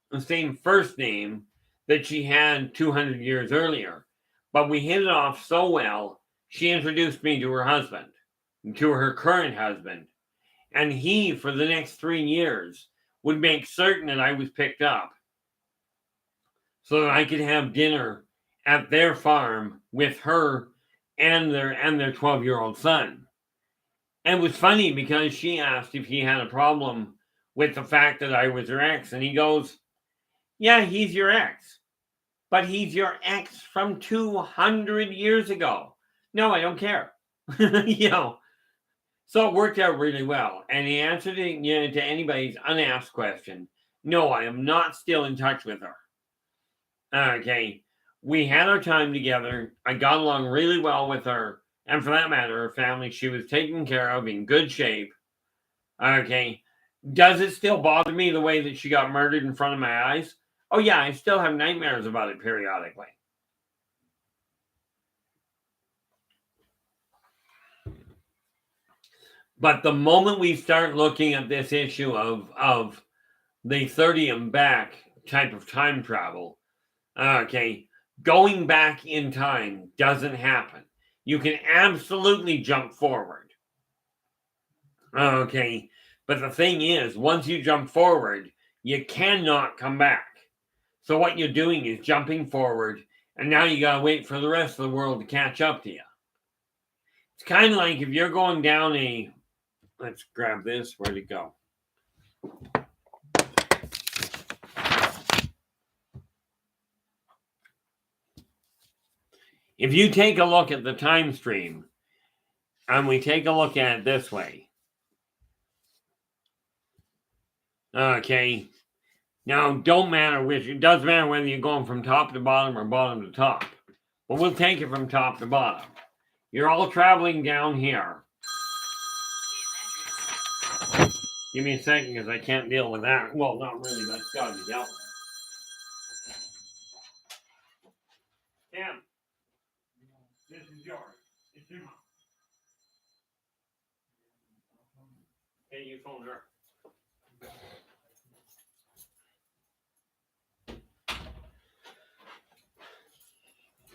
the same first name that she had 200 years earlier. But we hit it off so well, she introduced me to her husband, to her current husband. And he, for the next 3 years, would make certain that I was picked up so that I could have dinner at their farm with her and their 12-year-old son. And it was funny because she asked if he had a problem with the fact that I was her ex, and he goes, yeah, he's your ex, but he's your ex from 200 years ago. No, I don't care. So it worked out really well. And he answered to anybody's unasked question. No, I am not still in touch with her. Okay. We had our time together. I got along really well with her. And for that matter, her family, she was taken care of, in good shape. Okay. Does it still bother me the way that she got murdered in front of my eyes? Oh, yeah, I still have nightmares about it periodically. But the moment we start looking at this issue of the 30 and back type of time travel, okay, going back in time doesn't happen. You can absolutely jump forward. Okay, but the thing is, once you jump forward, you cannot come back. So what you're doing is jumping forward, and now you gotta wait for the rest of the world to catch up to you. It's kind of like if you're going down a, let's grab this, where'd it go? If you take a look at the time stream, and we take a look at it this way. Okay. Now, don't matter which, it does matter whether you're going from top to bottom or bottom to top. But we'll take it from top to bottom. You're all traveling down here. Give me a second because I can't deal with that. Well, not really, but it's got to be dealt with. Tim, this is yours. It's your mom. Hey, you phone her.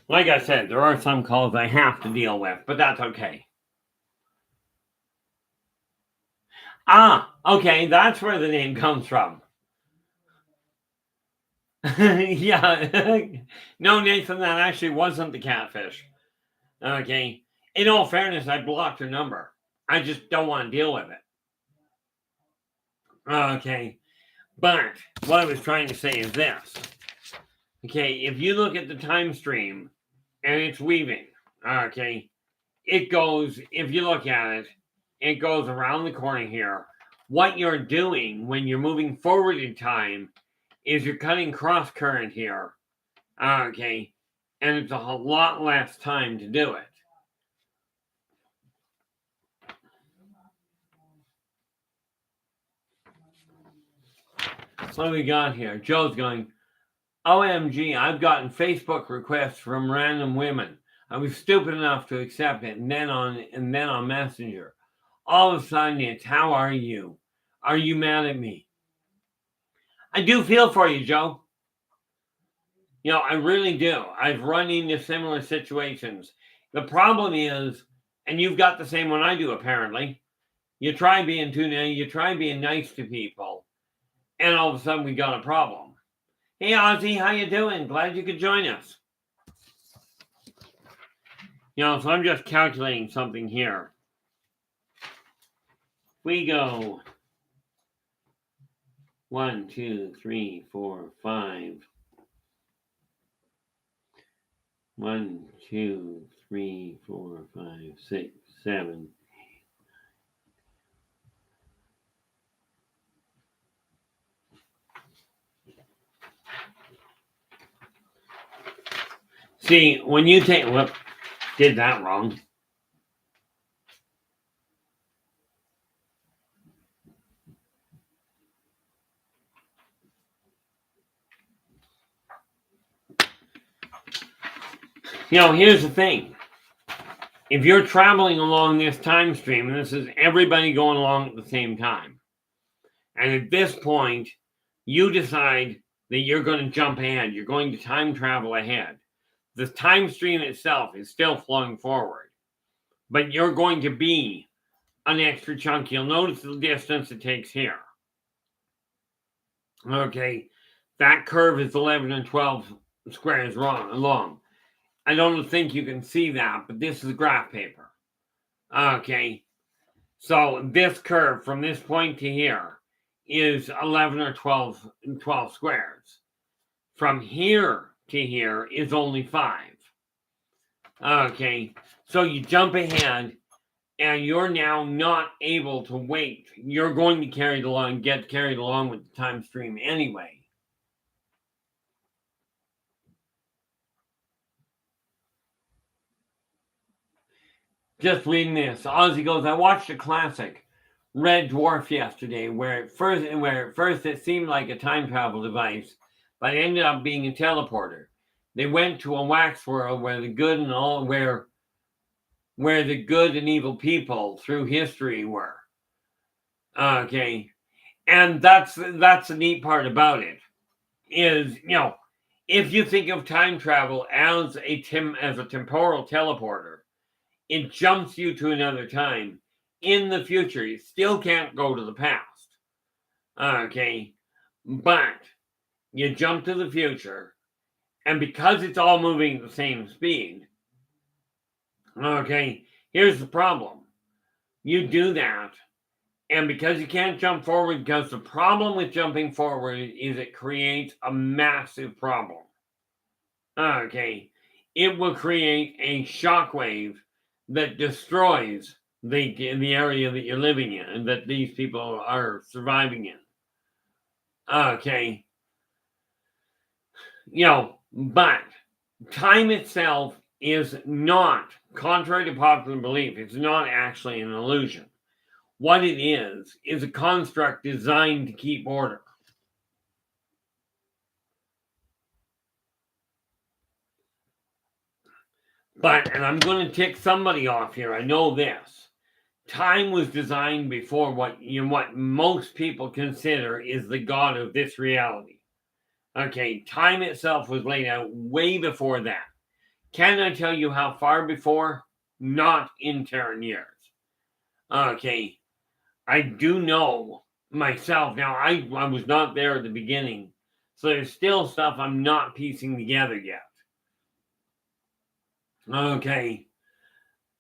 Like I said, there are some calls I have to deal with, but that's okay. Ah, okay, that's where the name comes from. Yeah. No, Nathan, that actually wasn't the catfish. Okay. In all fairness, I blocked her number. I just don't want to deal with it. Okay. But what I was trying to say is this. Okay, if you look at the time stream and it's weaving, okay, it goes, if you look at it, it goes around the corner here. What you're doing when you're moving forward in time is you're cutting cross current here, okay, and it's a lot less time to do it. What do we got here? Joe's going, OMG, I've gotten Facebook requests from random women. I was stupid enough to accept it, and then on Messenger. All of a sudden it's, how are you? Are you mad at me? I do feel for you, Joe. You know, I really do. I've run into similar situations. The problem is, and you've got the same one I do apparently, you try being nice to people, and all of a sudden we got a problem. Hey Ozzy, how you doing? Glad you could join us. You know, so I'm just calculating something here. We go 1, 2, 3, 4, 5. 1, 2, 3, 4, 5, 6, 7. See, when you take, whoop, did that wrong. You know, here's the thing. If you're traveling along this time stream, and this is everybody going along at the same time, and at this point, you decide that you're going to jump ahead, you're going to time travel ahead. The time stream itself is still flowing forward, but you're going to be an extra chunk. You'll notice the distance it takes here. Okay, that curve is 11 and 12 squares long. I don't think you can see that, but this is graph paper. Okay, so this curve from this point to here is 11 or 12 squares. From here to here is only 5. Okay, so you jump ahead and you're now not able to wait. You're going to get carried along with the time stream anyway. Just reading this. Ozzy goes, I watched a classic, Red Dwarf, yesterday, where at first it seemed like a time travel device, but it ended up being a teleporter. They went to a wax world where the good and evil people through history were. Okay. And that's the neat part about it. Is, you know, if you think of time travel as a temporal teleporter, it jumps you to another time. In the future, you still can't go to the past. Okay. But you jump to the future, and because it's all moving at the same speed, okay, here's the problem. You do that, and because you can't jump forward, because the problem with jumping forward is it creates a massive problem. Okay. It will create a shockwave that destroys the area that you're living in and that these people are surviving in. Okay. You know, but time itself is not, contrary to popular belief, it's not actually an illusion. What it is a construct designed to keep order. But, and I'm going to tick somebody off here, I know this. Time was designed before what most people consider is the God of this reality. Okay, time itself was laid out way before that. Can I tell you how far before? Not in Terran years. Okay, I do know myself. Now, I was not there at the beginning, so there's still stuff I'm not piecing together yet. Okay.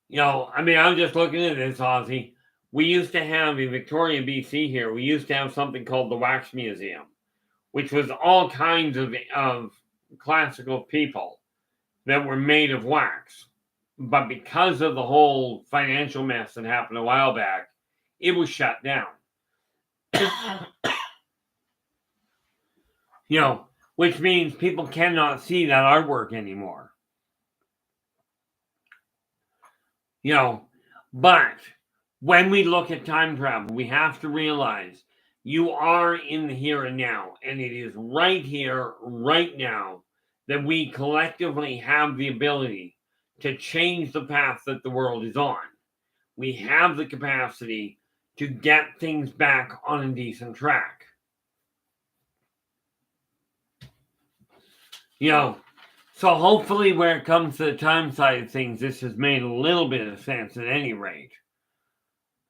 You know, I mean, I'm just looking at this, Ozzy. We used to have in Victoria, BC here, we used to have something called the Wax Museum, which was all kinds of classical people that were made of wax. But because of the whole financial mess that happened a while back, it was shut down. Which means people cannot see that artwork anymore. But when we look at time travel, we have to realize you are in the here and now, and it is right here, right now, that we collectively have the ability to change the path that the world is on. We have the capacity to get things back on a decent track. So hopefully where it comes to the time side of things, this has made a little bit of sense at any rate.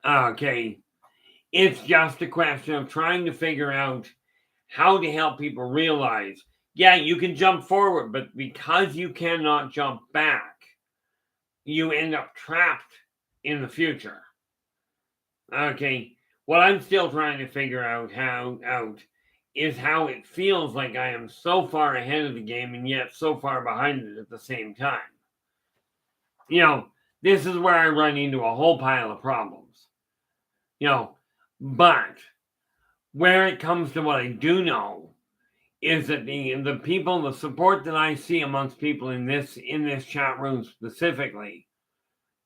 Okay. It's just a question of trying to figure out how to help people realize, yeah, you can jump forward, but because you cannot jump back, you end up trapped in the future. Okay. What I'm still trying to figure out is how it feels like I am so far ahead of the game and yet so far behind it at the same time. This is where I run into a whole pile of problems. But where it comes to what I do know is that the people, the support that I see amongst people in this chat room specifically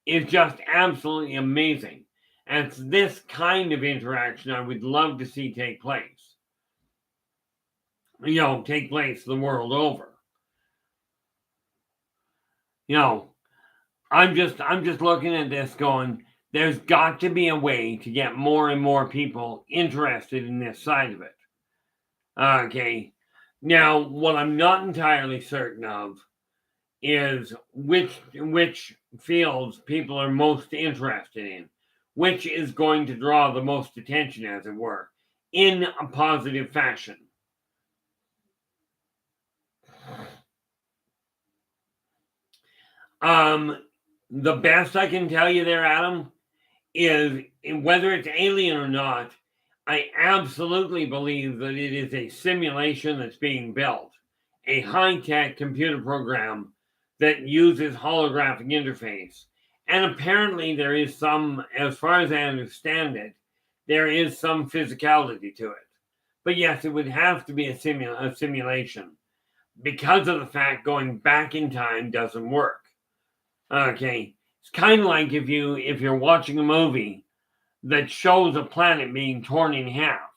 is just absolutely amazing. And it's this kind of interaction I would love to see take place. Take place the world over. I'm just looking at this going, there's got to be a way to get more and more people interested in this side of it. Okay. Now, what I'm not entirely certain of is which fields people are most interested in, which is going to draw the most attention, as it were, in a positive fashion. The best I can tell you there, Adam, is whether it's alien or not, I absolutely believe that it is a simulation that's being built, a high-tech computer program that uses holographic interface. And apparently there is some, as far as I understand it, there is some physicality to it. But yes, it would have to be a simulation because of the fact going back in time doesn't work. Okay, it's kind of like if you're watching a movie that shows a planet being torn in half.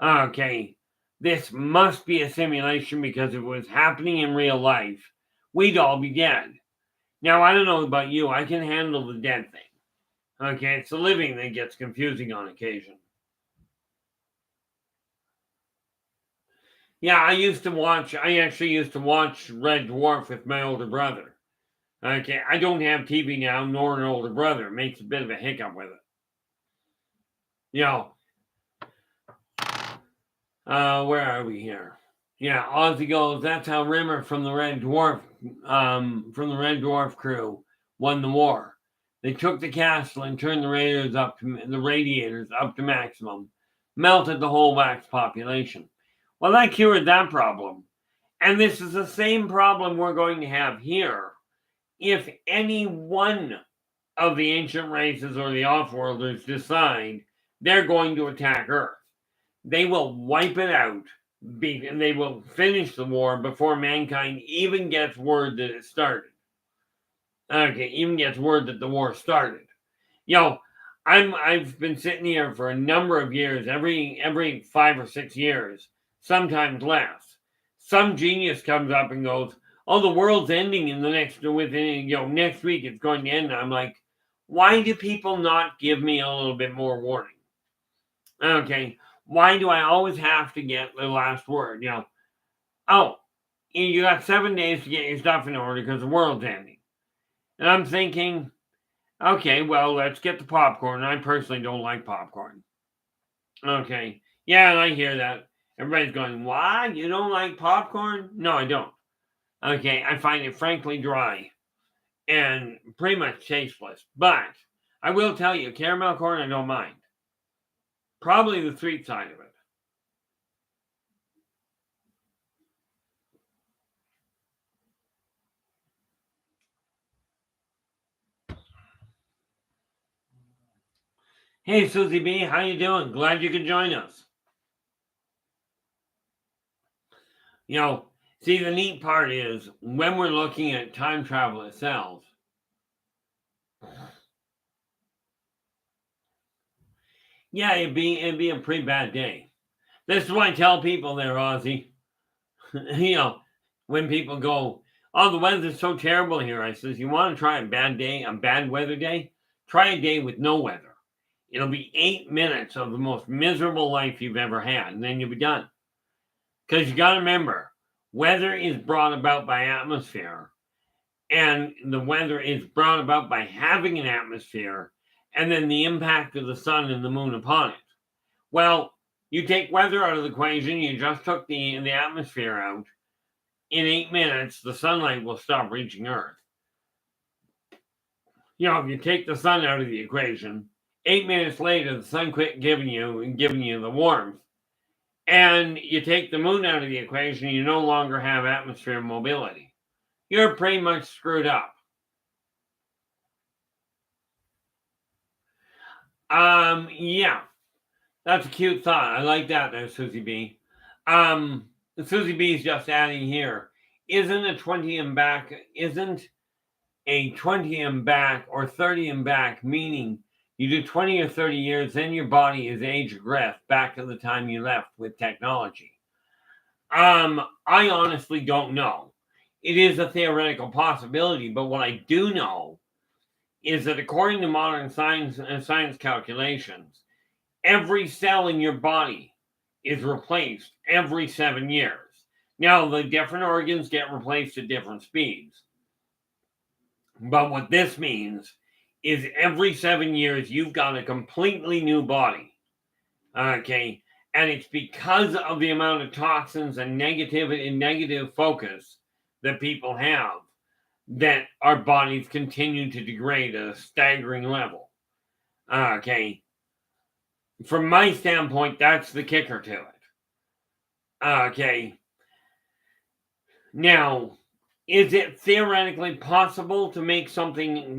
Okay, this must be a simulation because if it was happening in real life, we'd all be dead. Now, I don't know about you, I can handle the dead thing. Okay, it's the living that gets confusing on occasion. Yeah, I actually used to watch Red Dwarf with my older brother. Okay, I don't have TV now, nor an older brother. It makes a bit of a hiccup with it. Where are we here? Yeah, Ozzy goes, that's how Rimmer from the Red Dwarf crew won the war. They took the castle and turned the radiators up to maximum, melted the whole wax population. Well, that cured that problem. And this is the same problem we're going to have here if any one of the ancient races or the off-worlders decide they're going to attack Earth. They will wipe it out, and they will finish the war before mankind even gets word that it started. Okay, even gets word that the war started. I've been sitting here for a number of years, every 5 or 6 years, sometimes less. Some genius comes up and goes, "Oh, the world's ending next week it's going to end." And I'm like, why do people not give me a little bit more warning? Okay, why do I always have to get the last word? You got 7 days to get your stuff in order because the world's ending. And I'm thinking, okay, well, let's get the popcorn. I personally don't like popcorn. Okay, yeah, and I hear that. Everybody's going, "What? You don't like popcorn?" No, I don't. Okay, I find it frankly dry and pretty much tasteless. But I will tell you, caramel corn, I don't mind. Probably the sweet side of it. Hey, Susie B, how you doing? Glad you could join us. You know, see, the neat part is when we're looking at time travel itself, yeah, it'd be a pretty bad day. This is why I tell people there, Ozzy. You know, when people go, "Oh, the weather's so terrible here," I says, "You want to try a bad day, a bad weather day? Try a day with no weather. It'll be 8 minutes of the most miserable life you've ever had, and then you'll be done." Because you got to remember, weather is brought about by atmosphere, and the weather is brought about by having an atmosphere, and then the impact of the sun and the moon upon it. Well, you take weather out of the equation, you just took the atmosphere out. In 8 minutes, the sunlight will stop reaching Earth. You know, if you take the sun out of the equation, 8 minutes later, the sun quit giving you the warmth. And you take the moon out of the equation, you no longer have atmosphere mobility. You're pretty much screwed up. Yeah, that's a cute thought. I like that there, Susie B. Susie B is just adding here. Isn't a 20 and back, isn't a 20 and back or 30 and back, meaning you do 20 or 30 years, then your body is age regressed back to the time you left with technology. I honestly don't know. It is a theoretical possibility, but what I do know is that according to modern science calculations, every cell in your body is replaced every 7 years. Now, the different organs get replaced at different speeds. But what this means is every 7 years, you've got a completely new body. Okay. And it's because of the amount of toxins and negative focus that people have that our bodies continue to degrade at a staggering level. Okay. From my standpoint, that's the kicker to it. Okay. Now, is it theoretically possible to make something,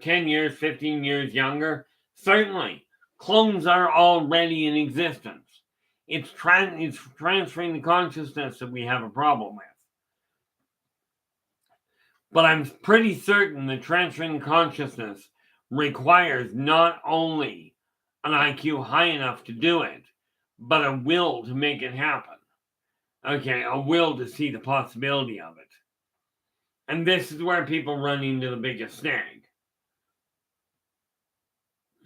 10 years, 15 years younger? Certainly. Clones are already in existence. It's transferring the consciousness that we have a problem with. But I'm pretty certain that transferring consciousness requires not only an IQ high enough to do it, but a will to make it happen. Okay, a will to see the possibility of it. And this is where people run into the biggest snag.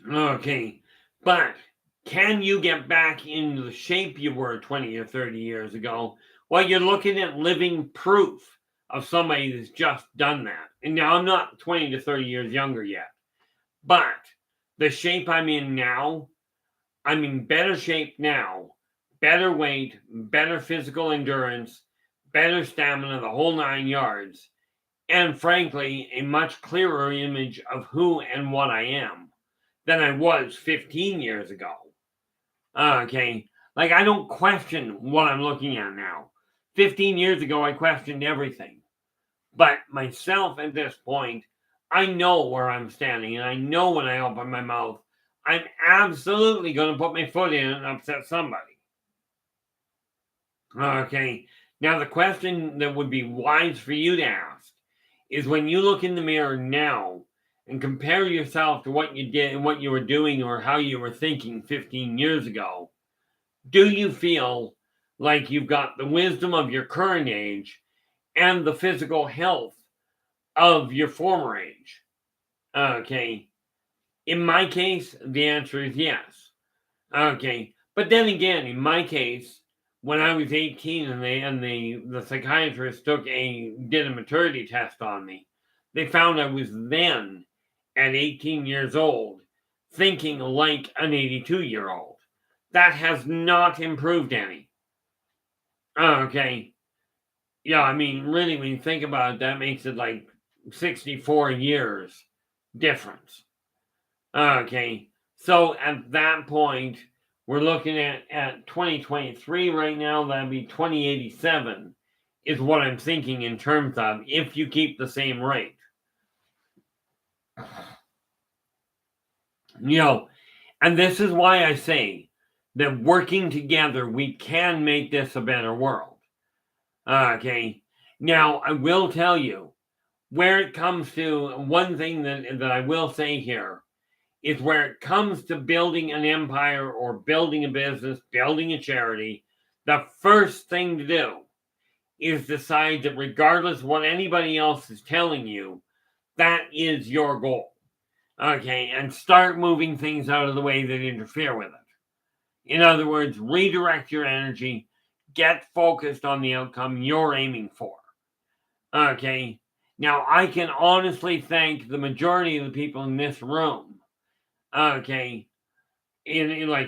Okay, but can you get back into the shape you were 20 or 30 years ago? Well, you're looking at living proof of somebody that's just done that. And now I'm not 20 to 30 years younger yet, but the shape I'm in now, I'm in better shape now, better weight, better physical endurance, better stamina, the whole 9 yards, and frankly, a much clearer image of who and what I am than I was 15 years ago. Okay, like I don't question what I'm looking at now. 15 years ago, I questioned everything. But myself at this point, I know where I'm standing, and I know when I open my mouth, I'm absolutely going to put my foot in and upset somebody. Okay, now the question that would be wise for you to ask is when you look in the mirror now and compare yourself to what you did and what you were doing or how you were thinking 15 years ago, do you feel like you've got the wisdom of your current age and the physical health of your former age? Okay. In my case, the answer is yes. Okay. But then again, in my case, when I was 18 and the psychiatrist did a maturity test on me, they found I was then at 18 years old thinking like an 82-year-old. That has not improved any. Okay. Yeah, I mean, really, when you think about it, that makes it like 64 years difference. Okay, so at that point, we're looking at 2023 right now. That'd be 2087 is what I'm thinking in terms of if you keep the same rate. And this is why I say that working together, we can make this a better world. Okay, now I will tell you where it comes to one thing that I will say here is where it comes to building an empire or building a business, building a charity, the first thing to do is decide that regardless of what anybody else is telling you, that is your goal. Okay, and start moving things out of the way that interfere with it. In other words, redirect your energy, get focused on the outcome you're aiming for. Okay, now I can honestly thank the majority of the people in this room. Okay, I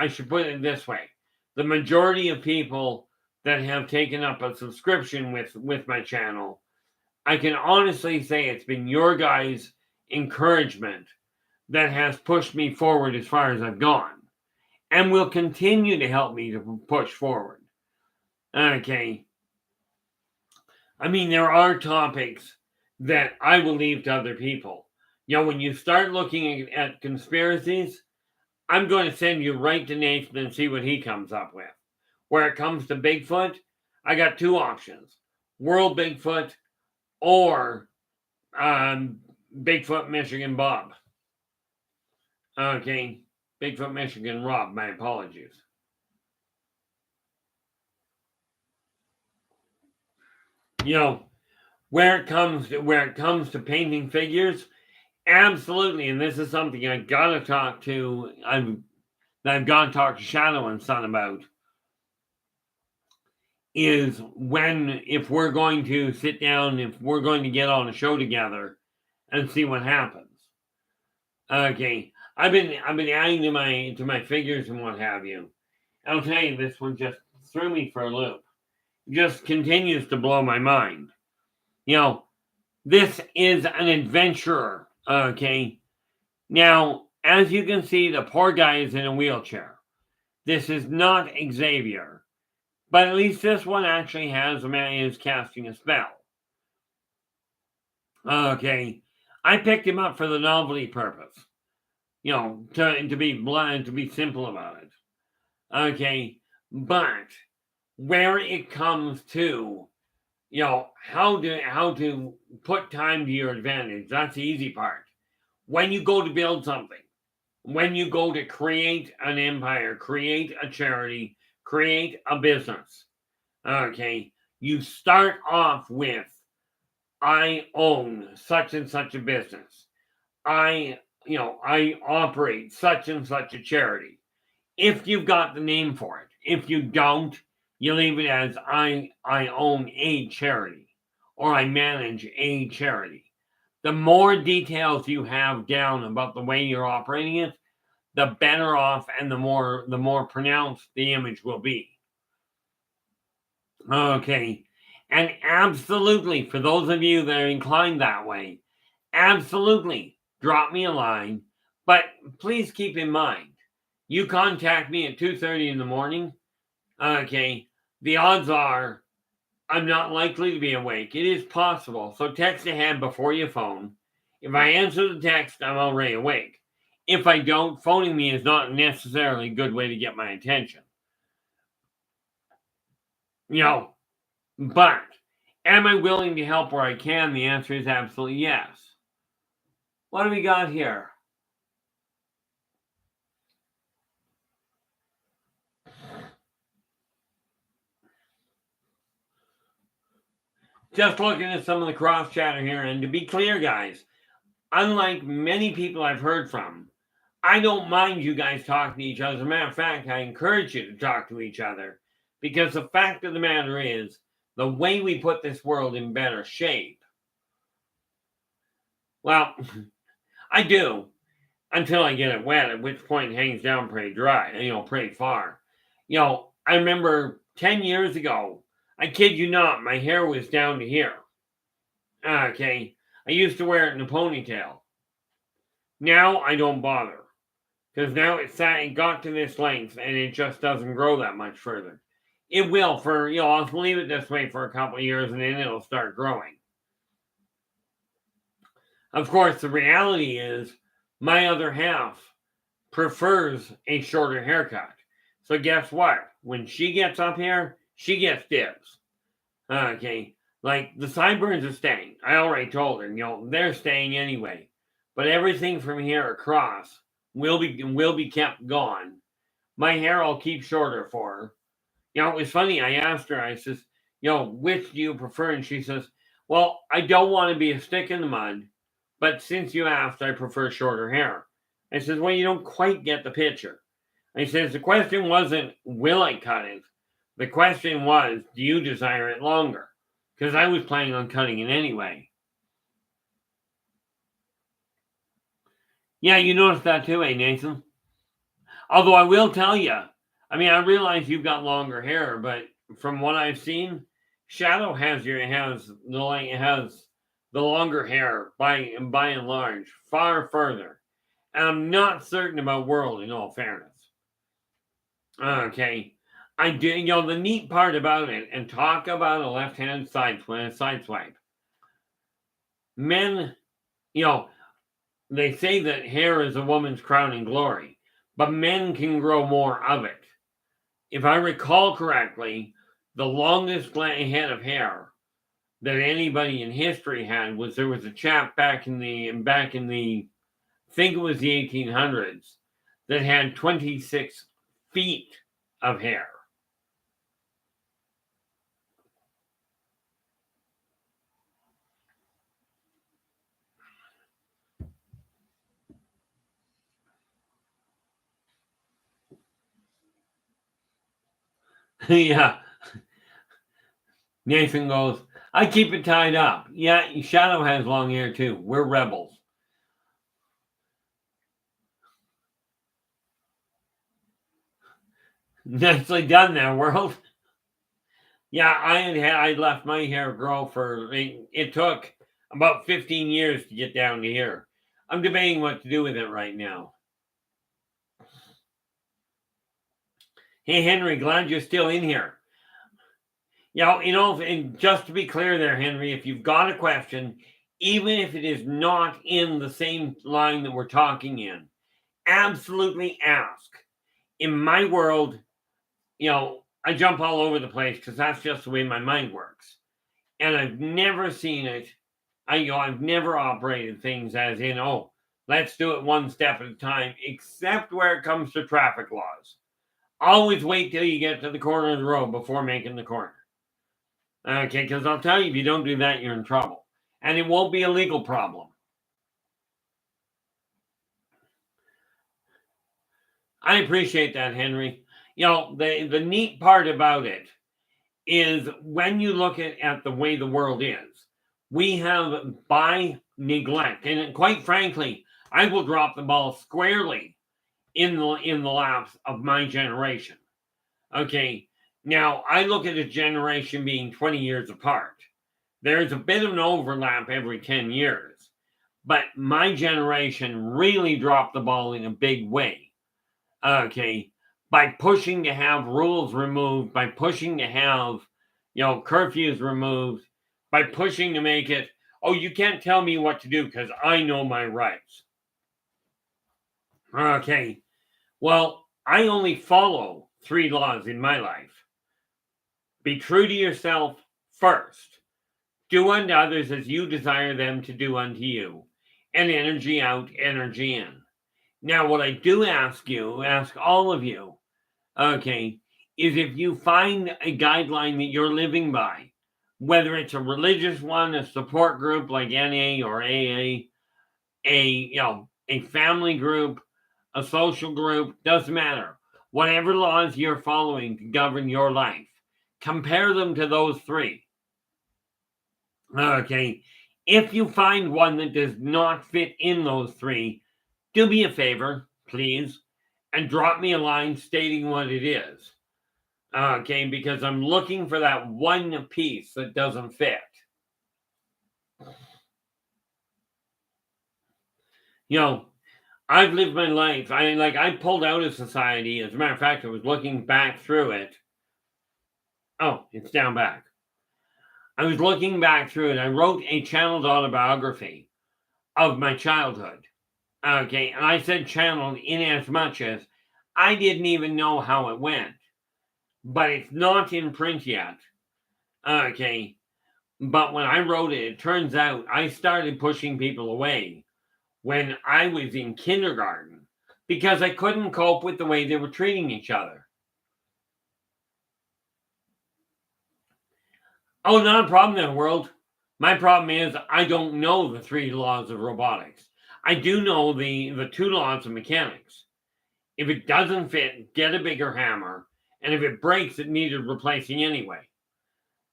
should put it this way: the majority of people that have taken up a subscription with my channel, I can honestly say it's been your guys' encouragement that has pushed me forward as far as I've gone, and will continue to help me to push forward. Okay. I mean, there are topics that I will leave to other people. When you start looking at conspiracies, I'm going to send you right to Nathan and see what he comes up with. Where it comes to Bigfoot, I got two options: World Bigfoot or Bigfoot Michigan Bob. Okay, Bigfoot Michigan Rob, my apologies. Where it comes to painting figures, absolutely, and this is something I've got to talk to Shadow and Son about, is if we're going to sit down, if we're going to get on a show together and see what happens. Okay, I've been adding to my figures and what have you. I'll tell you, this one just threw me for a loop. It just continues to blow my mind. This is an adventurer. Okay, now as you can see, the poor guy is in a wheelchair. This is not Xavier, but at least this one actually has a man is casting a spell. Okay, I picked him up for the novelty purpose. To be blunt, to be simple about it. Okay, but where it comes to, how to put time to your advantage, that's the easy part. When you go to build something, when you go to create an empire, create a charity, create a business, okay, you start off with, I own such and such a business. I operate such and such a charity. If you've got the name for it. If you don't, you leave it as I own a charity or I manage a charity. The more details you have down about the way you're operating it, the better off and the more pronounced the image will be. Okay. And absolutely, for those of you that are inclined that way, absolutely drop me a line. But please keep in mind, you contact me at 2:30 in the morning, okay, the odds are I'm not likely to be awake. It is possible. So text ahead before you phone. If I answer the text, I'm already awake. If I don't, phoning me is not necessarily a good way to get my attention. But am I willing to help where I can? The answer is absolutely yes. What do we got here? Just looking at some of the cross chatter here, and to be clear, guys, unlike many people I've heard from, I don't mind you guys talking to each other. As a matter of fact, I encourage you to talk to each other, because the fact of the matter is, the way we put this world in better shape, well, I do, until I get it wet, at which point it hangs down pretty dry, pretty far. I remember 10 years ago, I kid you not, my hair was down to here. Okay, I used to wear it in a ponytail. Now I don't bother. Because now it got to this length and it just doesn't grow that much further. It will for, I'll leave it this way for a couple of years and then it'll start growing. Of course, the reality is my other half prefers a shorter haircut. So guess what? When she gets up here, she gets dibs. Okay. Like the sideburns are staying. I already told her, they're staying anyway. But everything from here across will be kept gone. My hair I'll keep shorter for her. It was funny. I asked her, I says, which do you prefer? And she says, well, I don't want to be a stick in the mud, but since you asked, I prefer shorter hair. I says, well, you don't quite get the picture. I says, the question wasn't, will I cut it? The question was, do you desire it longer? Because I was planning on cutting it anyway. Yeah, you noticed that too, eh, Nathan? Although I will tell you, I realize you've got longer hair, but from what I've seen, Shadow has the longer hair by and large, far further. And I'm not certain about World, in all fairness. Okay. I do, the neat part about it, and talk about a left-hand side swipe. Men, they say that hair is a woman's crowning glory, but men can grow more of it. If I recall correctly, the longest head of hair that anybody in history had was there was a chap back in the I think it was the 1800s that had 26 feet of hair. Yeah. Nathan goes, I keep it tied up. Yeah, Shadow has long hair too. We're rebels. Nicely done there, world. Yeah, I left my hair grow for, it took about 15 years to get down to here. I'm debating what to do with it right now. Hey, Henry, glad you're still in here. And just to be clear there, Henry, if you've got a question, even if it is not in the same line that we're talking in, absolutely ask. In my world, I jump all over the place because that's just the way my mind works. And I've never seen it. I've never operated things as in, let's do it one step at a time, except where it comes to traffic laws. Always wait till you get to the corner of the road before making the corner. Okay, because I'll tell you, if you don't do that, you're in trouble. And it won't be a legal problem. I appreciate that, Henry. The neat part about it is when you look at the way the world is, we have, by neglect, and quite frankly, I will drop the ball squarely in the laps of my generation. Okay, now I look at a generation being 20 years apart. There's a bit of an overlap every 10 years, but my generation really dropped the ball in a big way. Okay, by pushing to have rules removed, by pushing to have, curfews removed, by pushing to make it, you can't tell me what to do because I know my rights. Okay, well, I only follow 3 laws in my life. Be true to yourself first. Do unto others as you desire them to do unto you. And energy out, energy in. Now, what I do ask all of you, okay, is if you find a guideline that you're living by, whether it's a religious one, a support group like NA or AA, a family group, a social group, doesn't matter. Whatever laws you're following to govern your life, compare them to those 3. Okay, if you find one that does not fit in those 3, do me a favor, please, and drop me a line stating what it is. Okay, because I'm looking for that one piece that doesn't fit. I've lived my life. I pulled out of society. As a matter of fact, I was looking back through it. Oh, it's down back. I was looking back through it. I wrote a channeled autobiography of my childhood. Okay, and I said channeled in as much as I didn't even know how it went, but it's not in print yet. Okay, but when I wrote it, it turns out I started pushing people away when I was in kindergarten because I couldn't cope with the way they were treating each other. Oh, not a problem in the world. My problem is I don't know the 3 laws of robotics. I do know the 2 laws of mechanics. If it doesn't fit, get a bigger hammer. And if it breaks, it needed replacing anyway.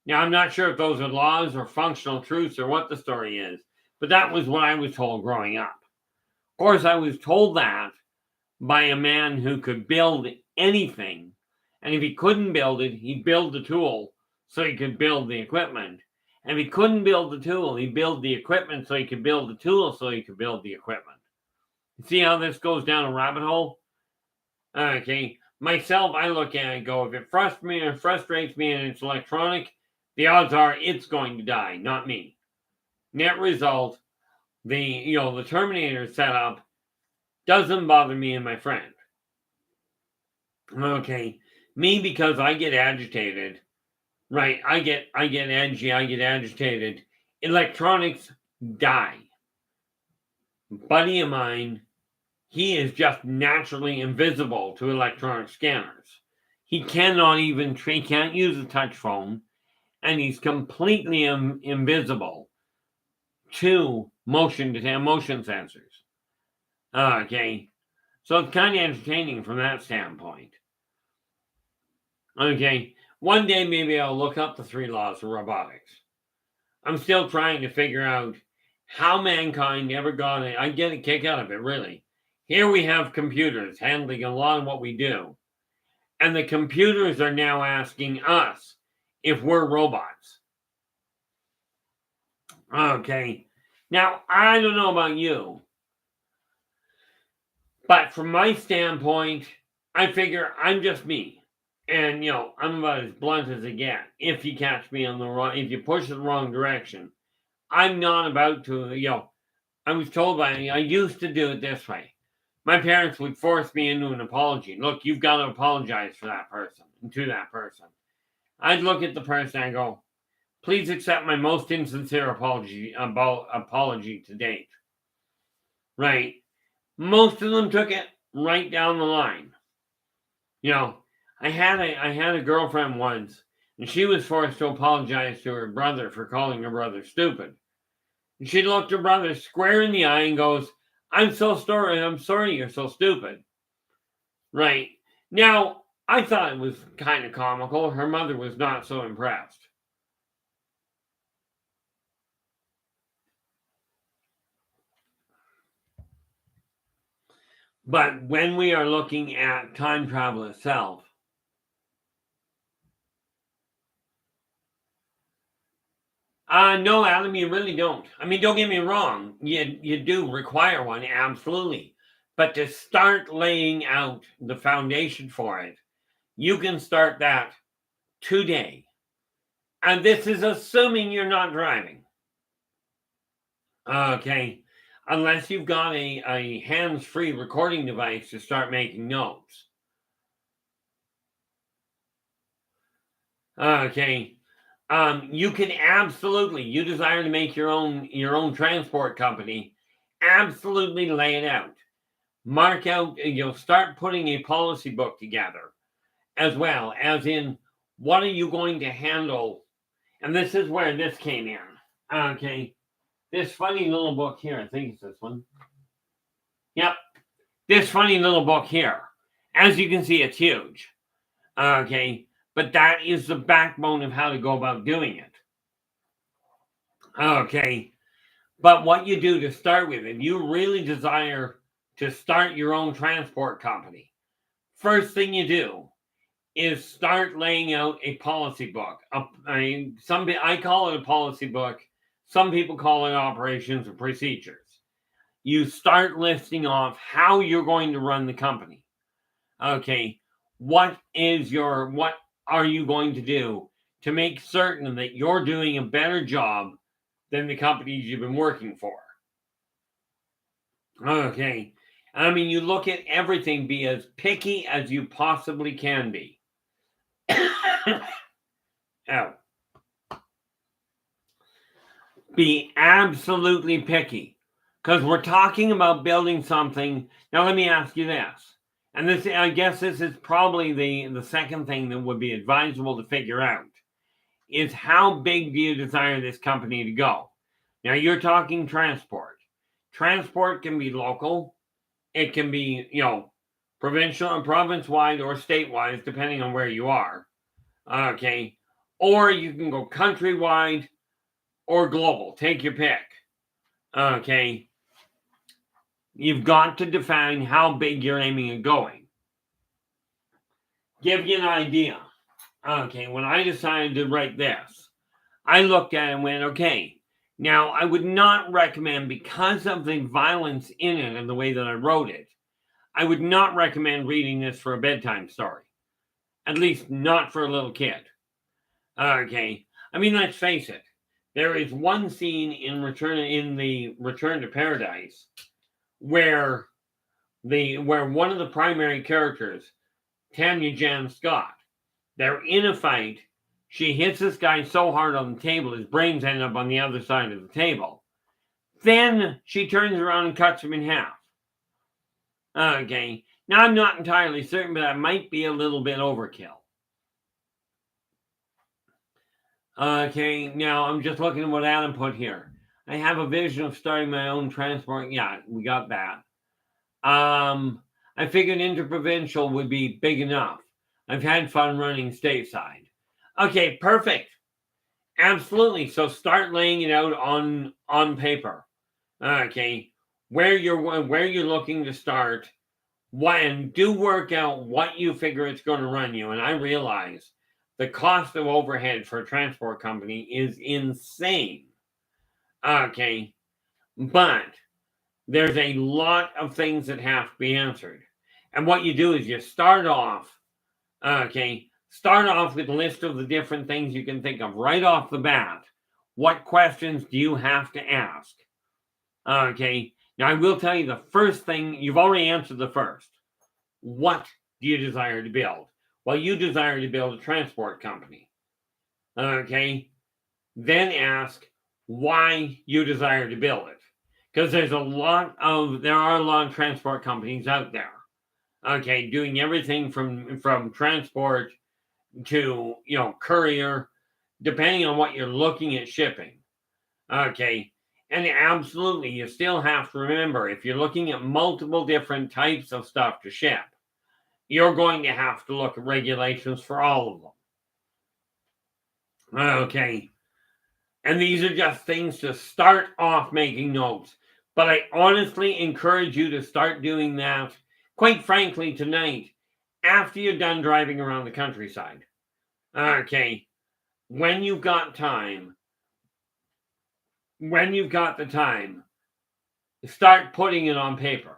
Now, I'm not sure if those are laws or functional truths or what the story is, but that was what I was told growing up. Of course, I was told that by a man who could build anything. And if he couldn't build it, he'd build the tool so he could build the equipment. And if he couldn't build the tool, he'd build the equipment so he could build the tool so he could build the equipment. See how this goes down a rabbit hole? Okay. Myself, I look at it and go, if it frustrates me and it's electronic, the odds are it's going to die, not me. Net result, the Terminator setup doesn't bother me and my friend. Okay. Me, because I get agitated. Right. I get edgy, I get agitated. Electronics die. Buddy of mine, he is just naturally invisible to electronic scanners. He can't use a touch phone, and he's completely invisible to motion sensors. Okay. So it's kind of entertaining from that standpoint. Okay. One day maybe I'll look up the 3 laws of robotics. I'm still trying to figure out how mankind ever got it. I get a kick out of it, really. Here we have computers handling a lot of what we do. And the computers are now asking us if we're robots. Okay. Now, I don't know about you, but from my standpoint, I figure I'm just me. And, I'm about as blunt as it gets. If you catch me if you push it the wrong direction, I'm not about to, I was told I used to do it this way. My parents would force me into an apology. Look, you've got to apologize for that person and to that person. I'd look at the person and go, please accept my most insincere apology to date. Right. Most of them took it right down the line. I had a girlfriend once, and she was forced to apologize to her brother for calling her brother stupid. And she looked her brother square in the eye and goes, I'm sorry you're so stupid. Right. Now, I thought it was kind of comical. Her mother was not so impressed. But when we are looking at time travel itself, no, Adam, you really don't. I mean, don't get me wrong. You do require one, absolutely. But to start laying out the foundation for it, you can start that today. And this is assuming you're not driving. Okay. Unless you've got a hands-free recording device to start making notes. Okay. You can absolutely, you desire to make your own transport company, absolutely lay it out. Mark out, you'll start putting a policy book together as well, as in what are you going to handle? And this is where this came in. Okay. This funny little book here, I think it's this one. Yep. This funny little book here. As you can see, it's huge. Okay. But that is the backbone of how to go about doing it. Okay. But what you do to start with, if you really desire to start your own transport company, first thing you do is start laying out a policy book. I call it a policy book. Some people call it operations and procedures. you start listing off how you're going to run the company. Okay, what are you going to do to make certain that you're doing a better job than the companies you've been working for? Okay, I mean, you look at everything, be as picky as you possibly can be. Oh. Be absolutely picky, because we're talking about building something. Now, let me ask you this, and this, I guess this is probably the second thing that would be advisable to figure out, is how big do you desire this company to go? Now, you're talking transport. Transport can be local. It can be, provincial and province-wide or state-wide, depending on where you are. Okay. Or you can go countrywide or global. Take your pick. Okay. You've got to define how big you're aiming at going. Give you an idea. Okay, when I decided to write this, I looked at it and went, okay, now I would not recommend, because of the violence in it and the way that I wrote it, I would not recommend reading this for a bedtime story. At least not for a little kid. Okay, I mean, let's face it. There is one scene in the Return to Paradise where one of the primary characters, Tanya Jan Scott, they're in a fight. She hits this guy so hard on the table, his brains end up on the other side of the table. Then she turns around and cuts him in half. Okay, now I'm not entirely certain, but that might be a little bit overkill. Okay, now I'm just looking at what Adam put here. I have a vision of starting my own transport. Yeah, we got that. I figured interprovincial would be big enough. I've had fun running stateside. Okay, perfect. Absolutely. So start laying it out on paper. Okay, where you're looking to start, and do work out what you figure it's going to run you. And I realize the cost of overhead for a transport company is insane. Okay, but there's a lot of things that have to be answered. And what you do is you start off with a list of the different things you can think of right off the bat. What questions do you have to ask? Okay, now I will tell you the first thing, you've already answered the first. What do you desire to build? Well, you desire to build a transport company. Okay, then ask why you desire to build it. Because there are a lot of transport companies out there. Okay, doing everything from transport to courier, depending on what you're looking at shipping. Okay, and absolutely, you still have to remember, if you're looking at multiple different types of stuff to ship, you're going to have to look at regulations for all of them. Okay, and these are just things to start off making notes. But I honestly encourage you to start doing that, quite frankly, tonight, after you're done driving around the countryside. Okay, when you've got the time, start putting it on paper.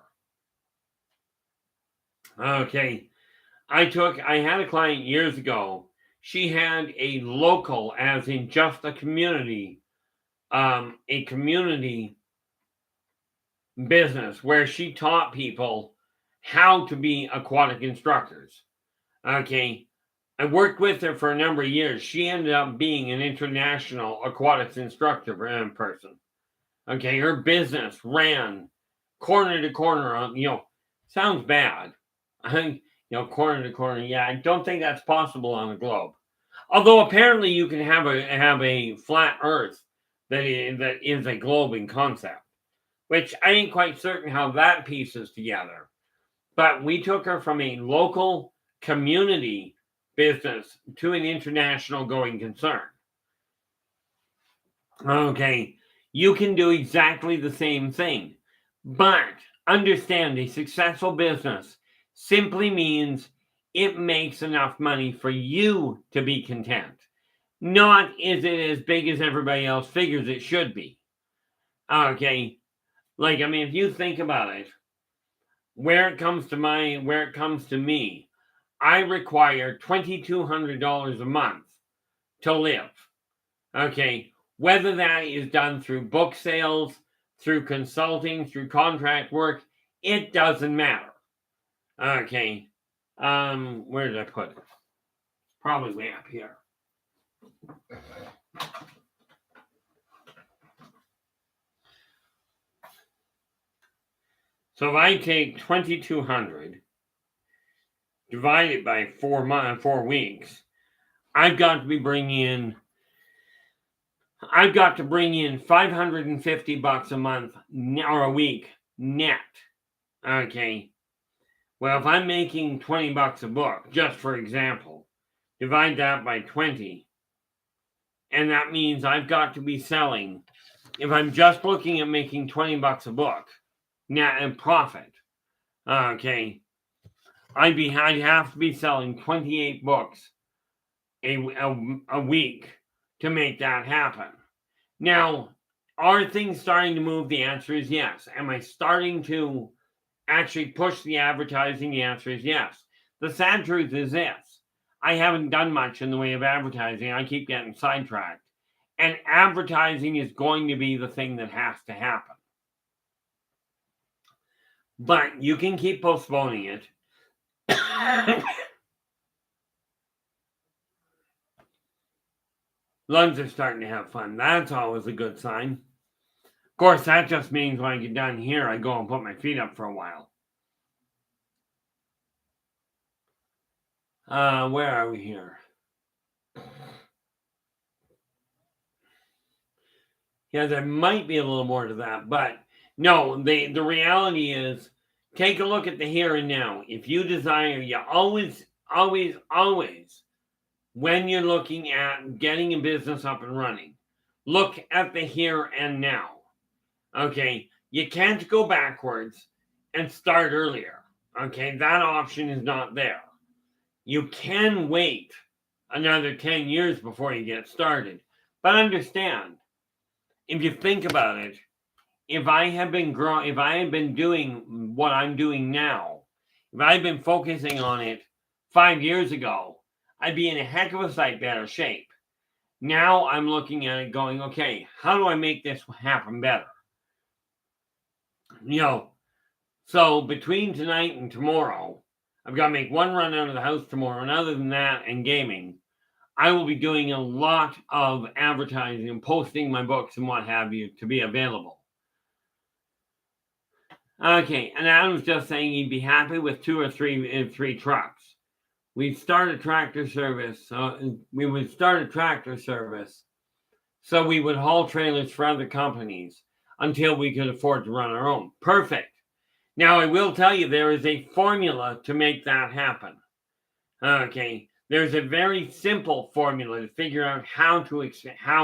Okay, I had a client years ago. She had a local, as in just a community business where she taught people how to be aquatic instructors. Okay, I worked with her for a number of years. She ended up being an international aquatics instructor person. Okay, her business ran corner to corner. Sounds bad. I think corner to corner. Yeah, I don't think that's possible on the globe. Although apparently you can have a flat Earth that is a globe in concept, which I ain't quite certain how that pieces together. But we took her from a local community business to an international going concern. Okay, you can do exactly the same thing, but understand a successful business simply means it makes enough money for you to be content. Not is it as big as everybody else figures it should be. Okay, Like, I mean, if you think about it, where it comes to me, I require $2,200 a month to live. Okay, whether that is done through book sales, through consulting, through contract work, it doesn't matter. Okay, where did I put it? Probably way up here. So if I take 2,200 divided by 4 weeks, I've got to bring in $550 a month or a week net. Okay. Well, if I'm making $20 a book, just for example, divide that by 20, and that means I've got to be selling. If I'm just looking at making $20 a book, net and profit, okay, I'd have to be selling 28 books a week to make that happen. Now, are things starting to move? The answer is yes. Am I starting to actually push the advertising? The answer is yes. The sad truth is this: I haven't done much in the way of advertising. I keep getting sidetracked. And advertising is going to be the thing that has to happen. But you can keep postponing it. Lungs are starting to have fun. That's always a good sign. Of course, that just means when I get done here, I go and put my feet up for a while. Where are we here? Yeah, there might be a little more to that, but no, the reality is, take a look at the here and now. If you desire, you always, when you're looking at getting a business up and running, look at the here and now. Okay, you can't go backwards and start earlier. Okay, that option is not there. You can wait another 10 years before you get started. But understand, if you think about it, if I had been doing what I'm doing now, if I had been focusing on it 5 years ago, I'd be in a heck of a sight better shape. Now I'm looking at it going, okay, how do I make this happen better? So between tonight and tomorrow, I've got to make one run out of the house tomorrow. And other than that and gaming, I will be doing a lot of advertising and posting my books and what have you to be available. Okay, and Adam's just saying he'd be happy with 2 or 3 trucks. We'd start a tractor service. We would start a tractor service so we would haul trailers for other companies until we could afford to run our own. Perfect. Now, I will tell you, there is a formula to make that happen. Okay, there's a very simple formula to figure out how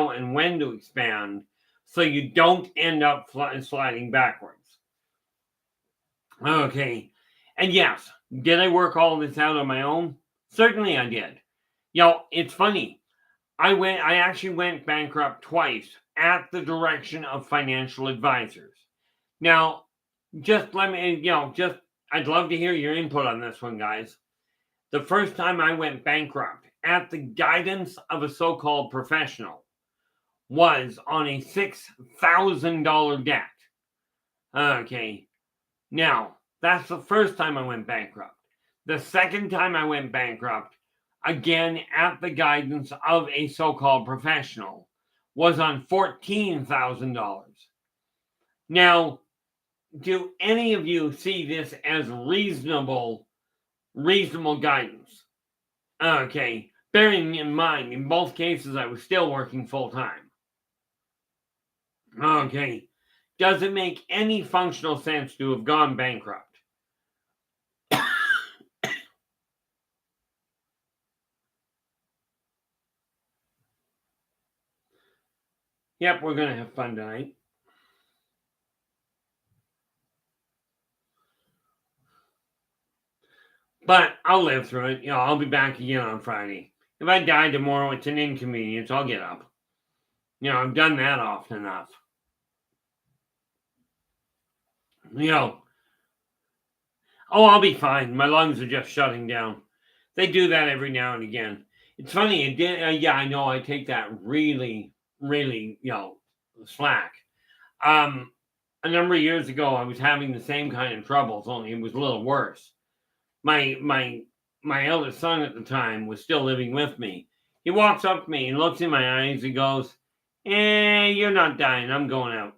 and when to expand so you don't end up sliding backwards. Okay, and yes, did I work all this out on my own? Certainly I did. It's funny. I actually went bankrupt twice at the direction of financial advisors. Now, just let me, I'd love to hear your input on this one, guys. The first time I went bankrupt at the guidance of a so-called professional was on a $6,000 debt. Okay. Now, that's the first time I went bankrupt. The second time I went bankrupt, again at the guidance of a so-called professional, was on $14,000. Now, do any of you see this as reasonable guidance? Okay, bearing in mind, in both cases, I was still working full-time. Okay, does it make any functional sense to have gone bankrupt? Yep, we're going to have fun tonight. But I'll live through it. I'll be back again on Friday. If I die tomorrow, it's an inconvenience. I'll get up. I've done that often enough. You know, oh, I'll be fine. My lungs are just shutting down. They do that every now and again. It's funny. It did. Yeah, I know. I take that really, really, slack. Um, a number of years ago, I was having the same kind of troubles, only it was a little worse. My eldest son at the time was still living with me. He walks up to me and looks in my eyes and goes, you're not dying. I'm going out.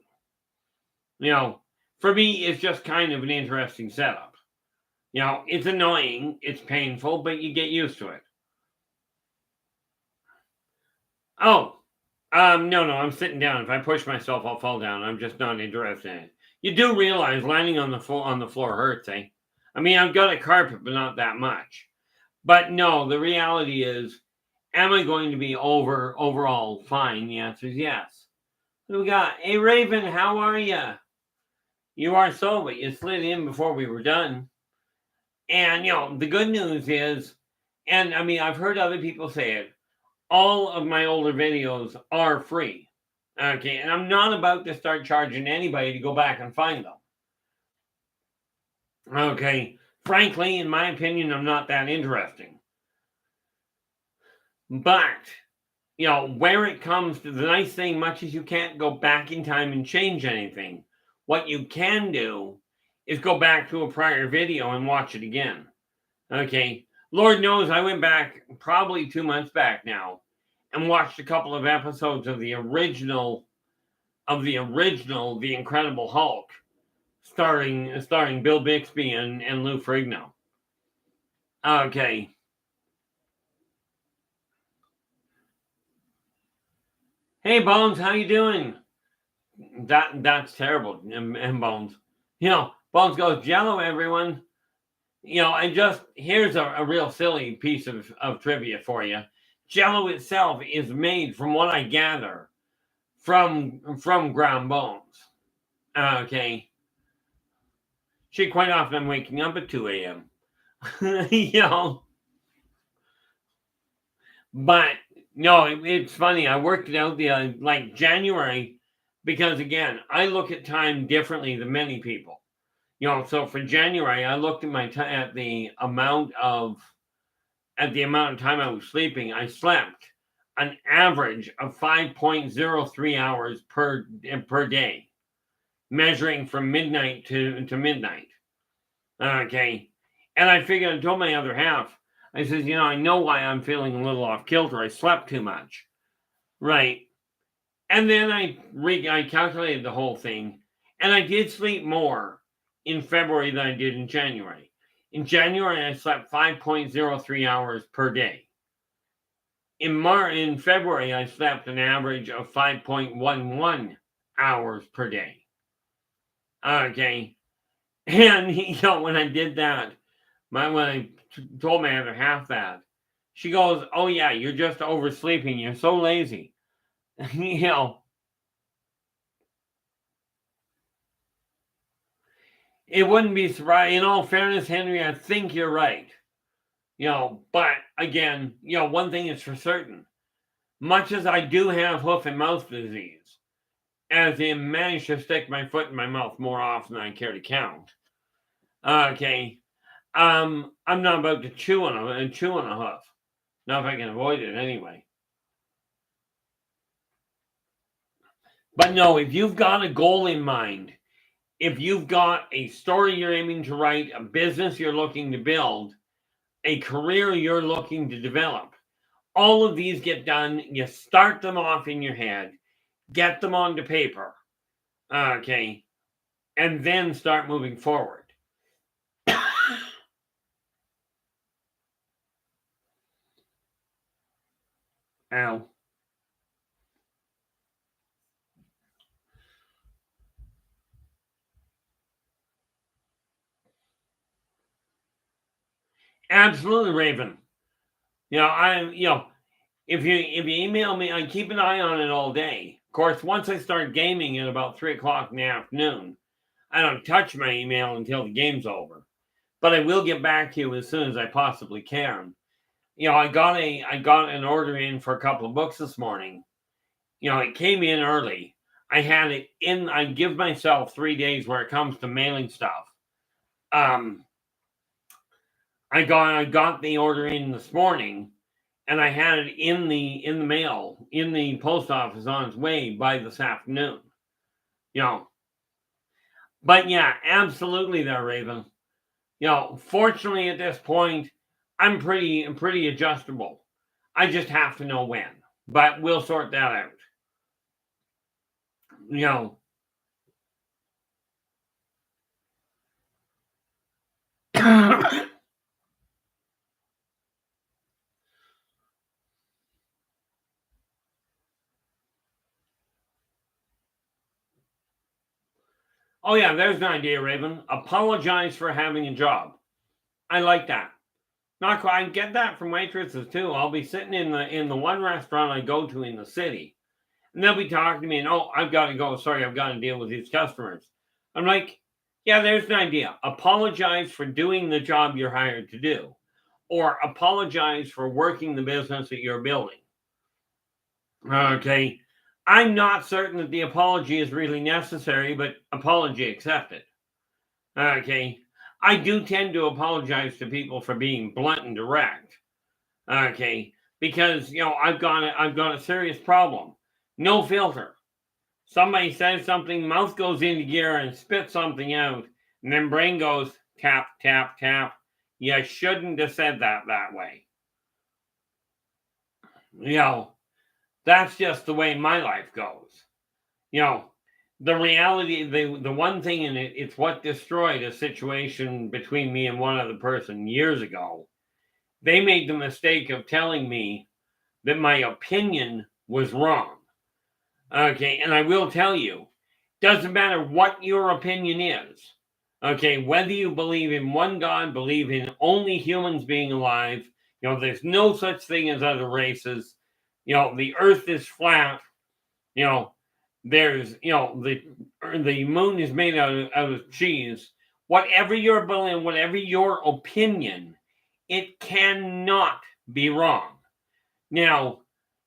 For me, it's just kind of an interesting setup. It's annoying, it's painful, but you get used to it. Oh, no, I'm sitting down. If I push myself, I'll fall down. I'm just not interested in it. You do realize landing on the floor hurts, eh? I mean, I've got a carpet, but not that much. But no, the reality is, am I going to be overall fine? The answer is yes. What do we got? Hey, Raven, how are you? You are so, but you slid in before we were done. And, the good news is, and I mean, I've heard other people say it, all of my older videos are free. Okay, and I'm not about to start charging anybody to go back and find them. Okay, frankly, in my opinion, I'm not that interesting. But, where it comes to the nice thing, much as you can't go back in time and change anything, what you can do is go back to a prior video and watch it again. Okay, Lord knows I went back probably 2 months back now and watched a couple of episodes of the original, The Incredible Hulk, starring Bill Bixby and Lou Ferrigno. Okay. Hey, Bones, how you doing? That's terrible, and Bones. Bones goes, Jello, everyone. And just, here's a real silly piece of trivia for you. Jello itself is made, from what I gather, from ground bones. Okay. Shit, quite often I'm waking up at 2 a.m. But no, it's funny. I worked it out like January, because again, I look at time differently than many people. So for January, I looked at at the amount of time I was sleeping. I slept an average of 5.03 hours per day, measuring from midnight to midnight. Okay. And I figured, I told my other half, I says, I know why I'm feeling a little off kilter. I slept too much. Right. And then I calculated the whole thing, and I did sleep more in February than I did in January. In January, I slept 5.03 hours per day. In February, I slept an average of 5.11 hours per day. Okay. And, when I did that, when I told my other half that, she goes, oh, yeah, you're just oversleeping. You're so lazy. It wouldn't be surprising. In all fairness, Henry, I think you're right. But again, one thing is for certain. Much as I do have hoof and mouth disease, as in managed to stick my foot in my mouth more often than I care to count. Okay. I'm not about to chew on a hoof. Not if I can avoid it anyway. But no, if you've got a goal in mind, if you've got a story you're aiming to write, a business you're looking to build, a career you're looking to develop, all of these get done. You start them off in your head, get them onto paper, okay, and then start moving forward. Ow. Absolutely, Raven. If you email me, I keep an eye on it all day. Of course, once I start gaming at about 3:00 in the afternoon, I don't touch my email until the game's over. But I will get back to you as soon as I possibly can. I got an order in for a couple of books this morning. It came in early. had it in, I give myself 3 days where it comes to mailing stuff. I got the order in this morning, and I had it in the mail, in the post office on its way by this afternoon. But yeah, absolutely there, Raven. Fortunately at this point, I'm pretty adjustable. I just have to know when. But we'll sort that out. Oh yeah, there's an idea, Raven. Apologize for having a job. I like that. Not quite. I get that from waitresses too. I'll be sitting in the one restaurant I go to in the city, and they'll be talking to me, and I've got to go. Sorry, I've got to deal with these customers. I'm like, yeah, there's an idea. Apologize for doing the job you're hired to do, or apologize for working the business that you're building. Okay. I'm not certain that the apology is really necessary, but apology accepted. Okay. I do tend to apologize to people for being blunt and direct. Okay. Because, I've got a serious problem. No filter. Somebody says something, mouth goes into gear and spits something out, and then brain goes tap, tap, tap. You shouldn't have said that way. That's just the way my life goes. The reality, the one thing in it, it's what destroyed a situation between me and one other person years ago. They made the mistake of telling me that my opinion was wrong. Okay, and I will tell you, doesn't matter what your opinion is. Okay, whether you believe in one God, believe in only humans being alive, there's no such thing as other races. The earth is flat. There's, the moon is made out of cheese. Whatever your belief, whatever your opinion, it cannot be wrong. Now,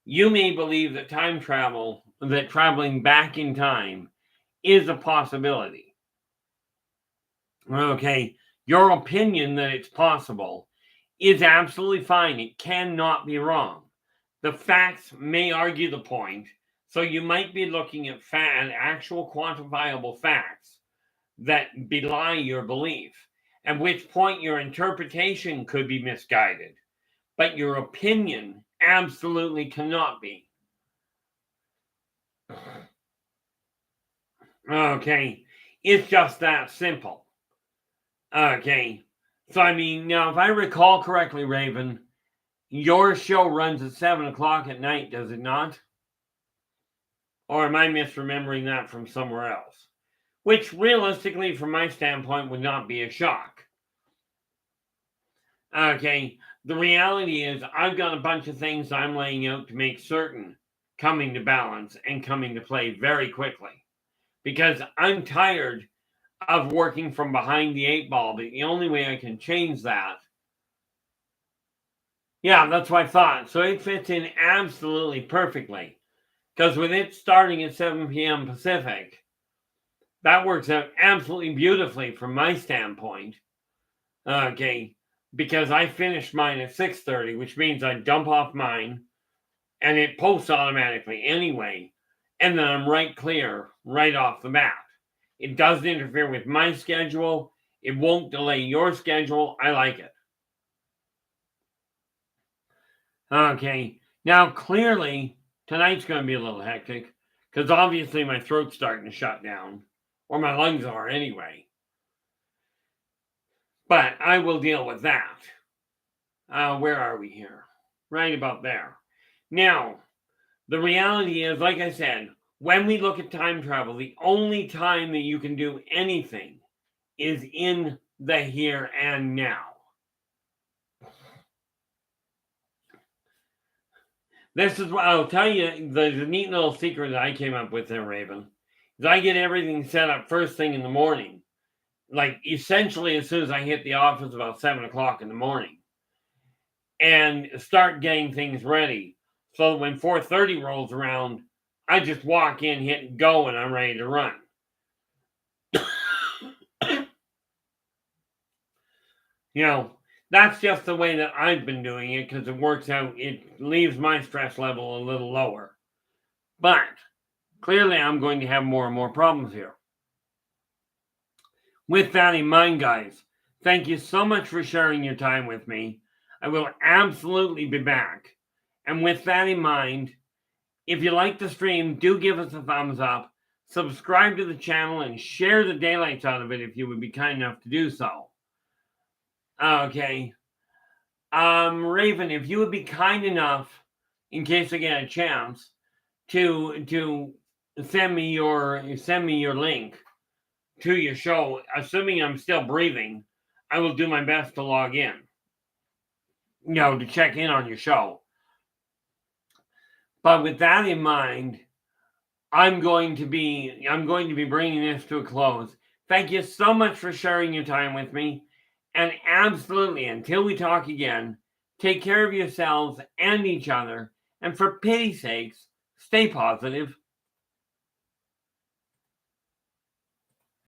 you may believe that that traveling back in time is a possibility. Okay, your opinion that it's possible is absolutely fine. It cannot be wrong. The facts may argue the point, so you might be looking at actual quantifiable facts that belie your belief, at which point your interpretation could be misguided, but your opinion absolutely cannot be. Okay, it's just that simple. Okay, so now if I recall correctly, Raven, your show runs at 7 o'clock at night, does it not? Or am I misremembering that from somewhere else? Which realistically, from my standpoint, would not be a shock. Okay, the reality is I've got a bunch of things I'm laying out to make certain coming to balance and coming to play very quickly. Because I'm tired of working from behind the 8 ball, but the only way I can change that. Yeah, that's what I thought. So it fits in absolutely perfectly. Because with it starting at 7 p.m. Pacific, that works out absolutely beautifully from my standpoint. Okay, because I finished mine at 6:30, which means I dump off mine, and it posts automatically anyway, and then I'm right clear right off the bat. It doesn't interfere with my schedule. It won't delay your schedule. I like it. Okay, now clearly tonight's going to be a little hectic because obviously my throat's starting to shut down, or my lungs are anyway. But I will deal with that. Where are we here? Right about there. Now, the reality is, like I said, when we look at time travel, the only time that you can do anything is in the here and now. This is what I'll tell you. The neat little secret that I came up with there, Raven, is I get everything set up first thing in the morning. Like essentially as soon as I hit the office about 7 o'clock in the morning. And start getting things ready. So when 4:30 rolls around, I just walk in, hit go, and I'm ready to run. You know, that's just the way that I've been doing it because it works out. It leaves my stress level a little lower. But clearly, I'm going to have more and more problems here. With that in mind, guys, thank you so much for sharing your time with me. I will absolutely be back. And with that in mind, if you like the stream, do give us a thumbs up, subscribe to the channel, and share the daylights out of it if you would be kind enough to do so. Okay. Raven, if you would be kind enough, in case I get a chance, to send me your link to your show, assuming I'm still breathing, I will do my best to log in. To check in on your show. But with that in mind, I'm going to be bringing this to a close. Thank you so much for sharing your time with me. And absolutely, until we talk again, take care of yourselves and each other. And for pity's sakes, stay positive.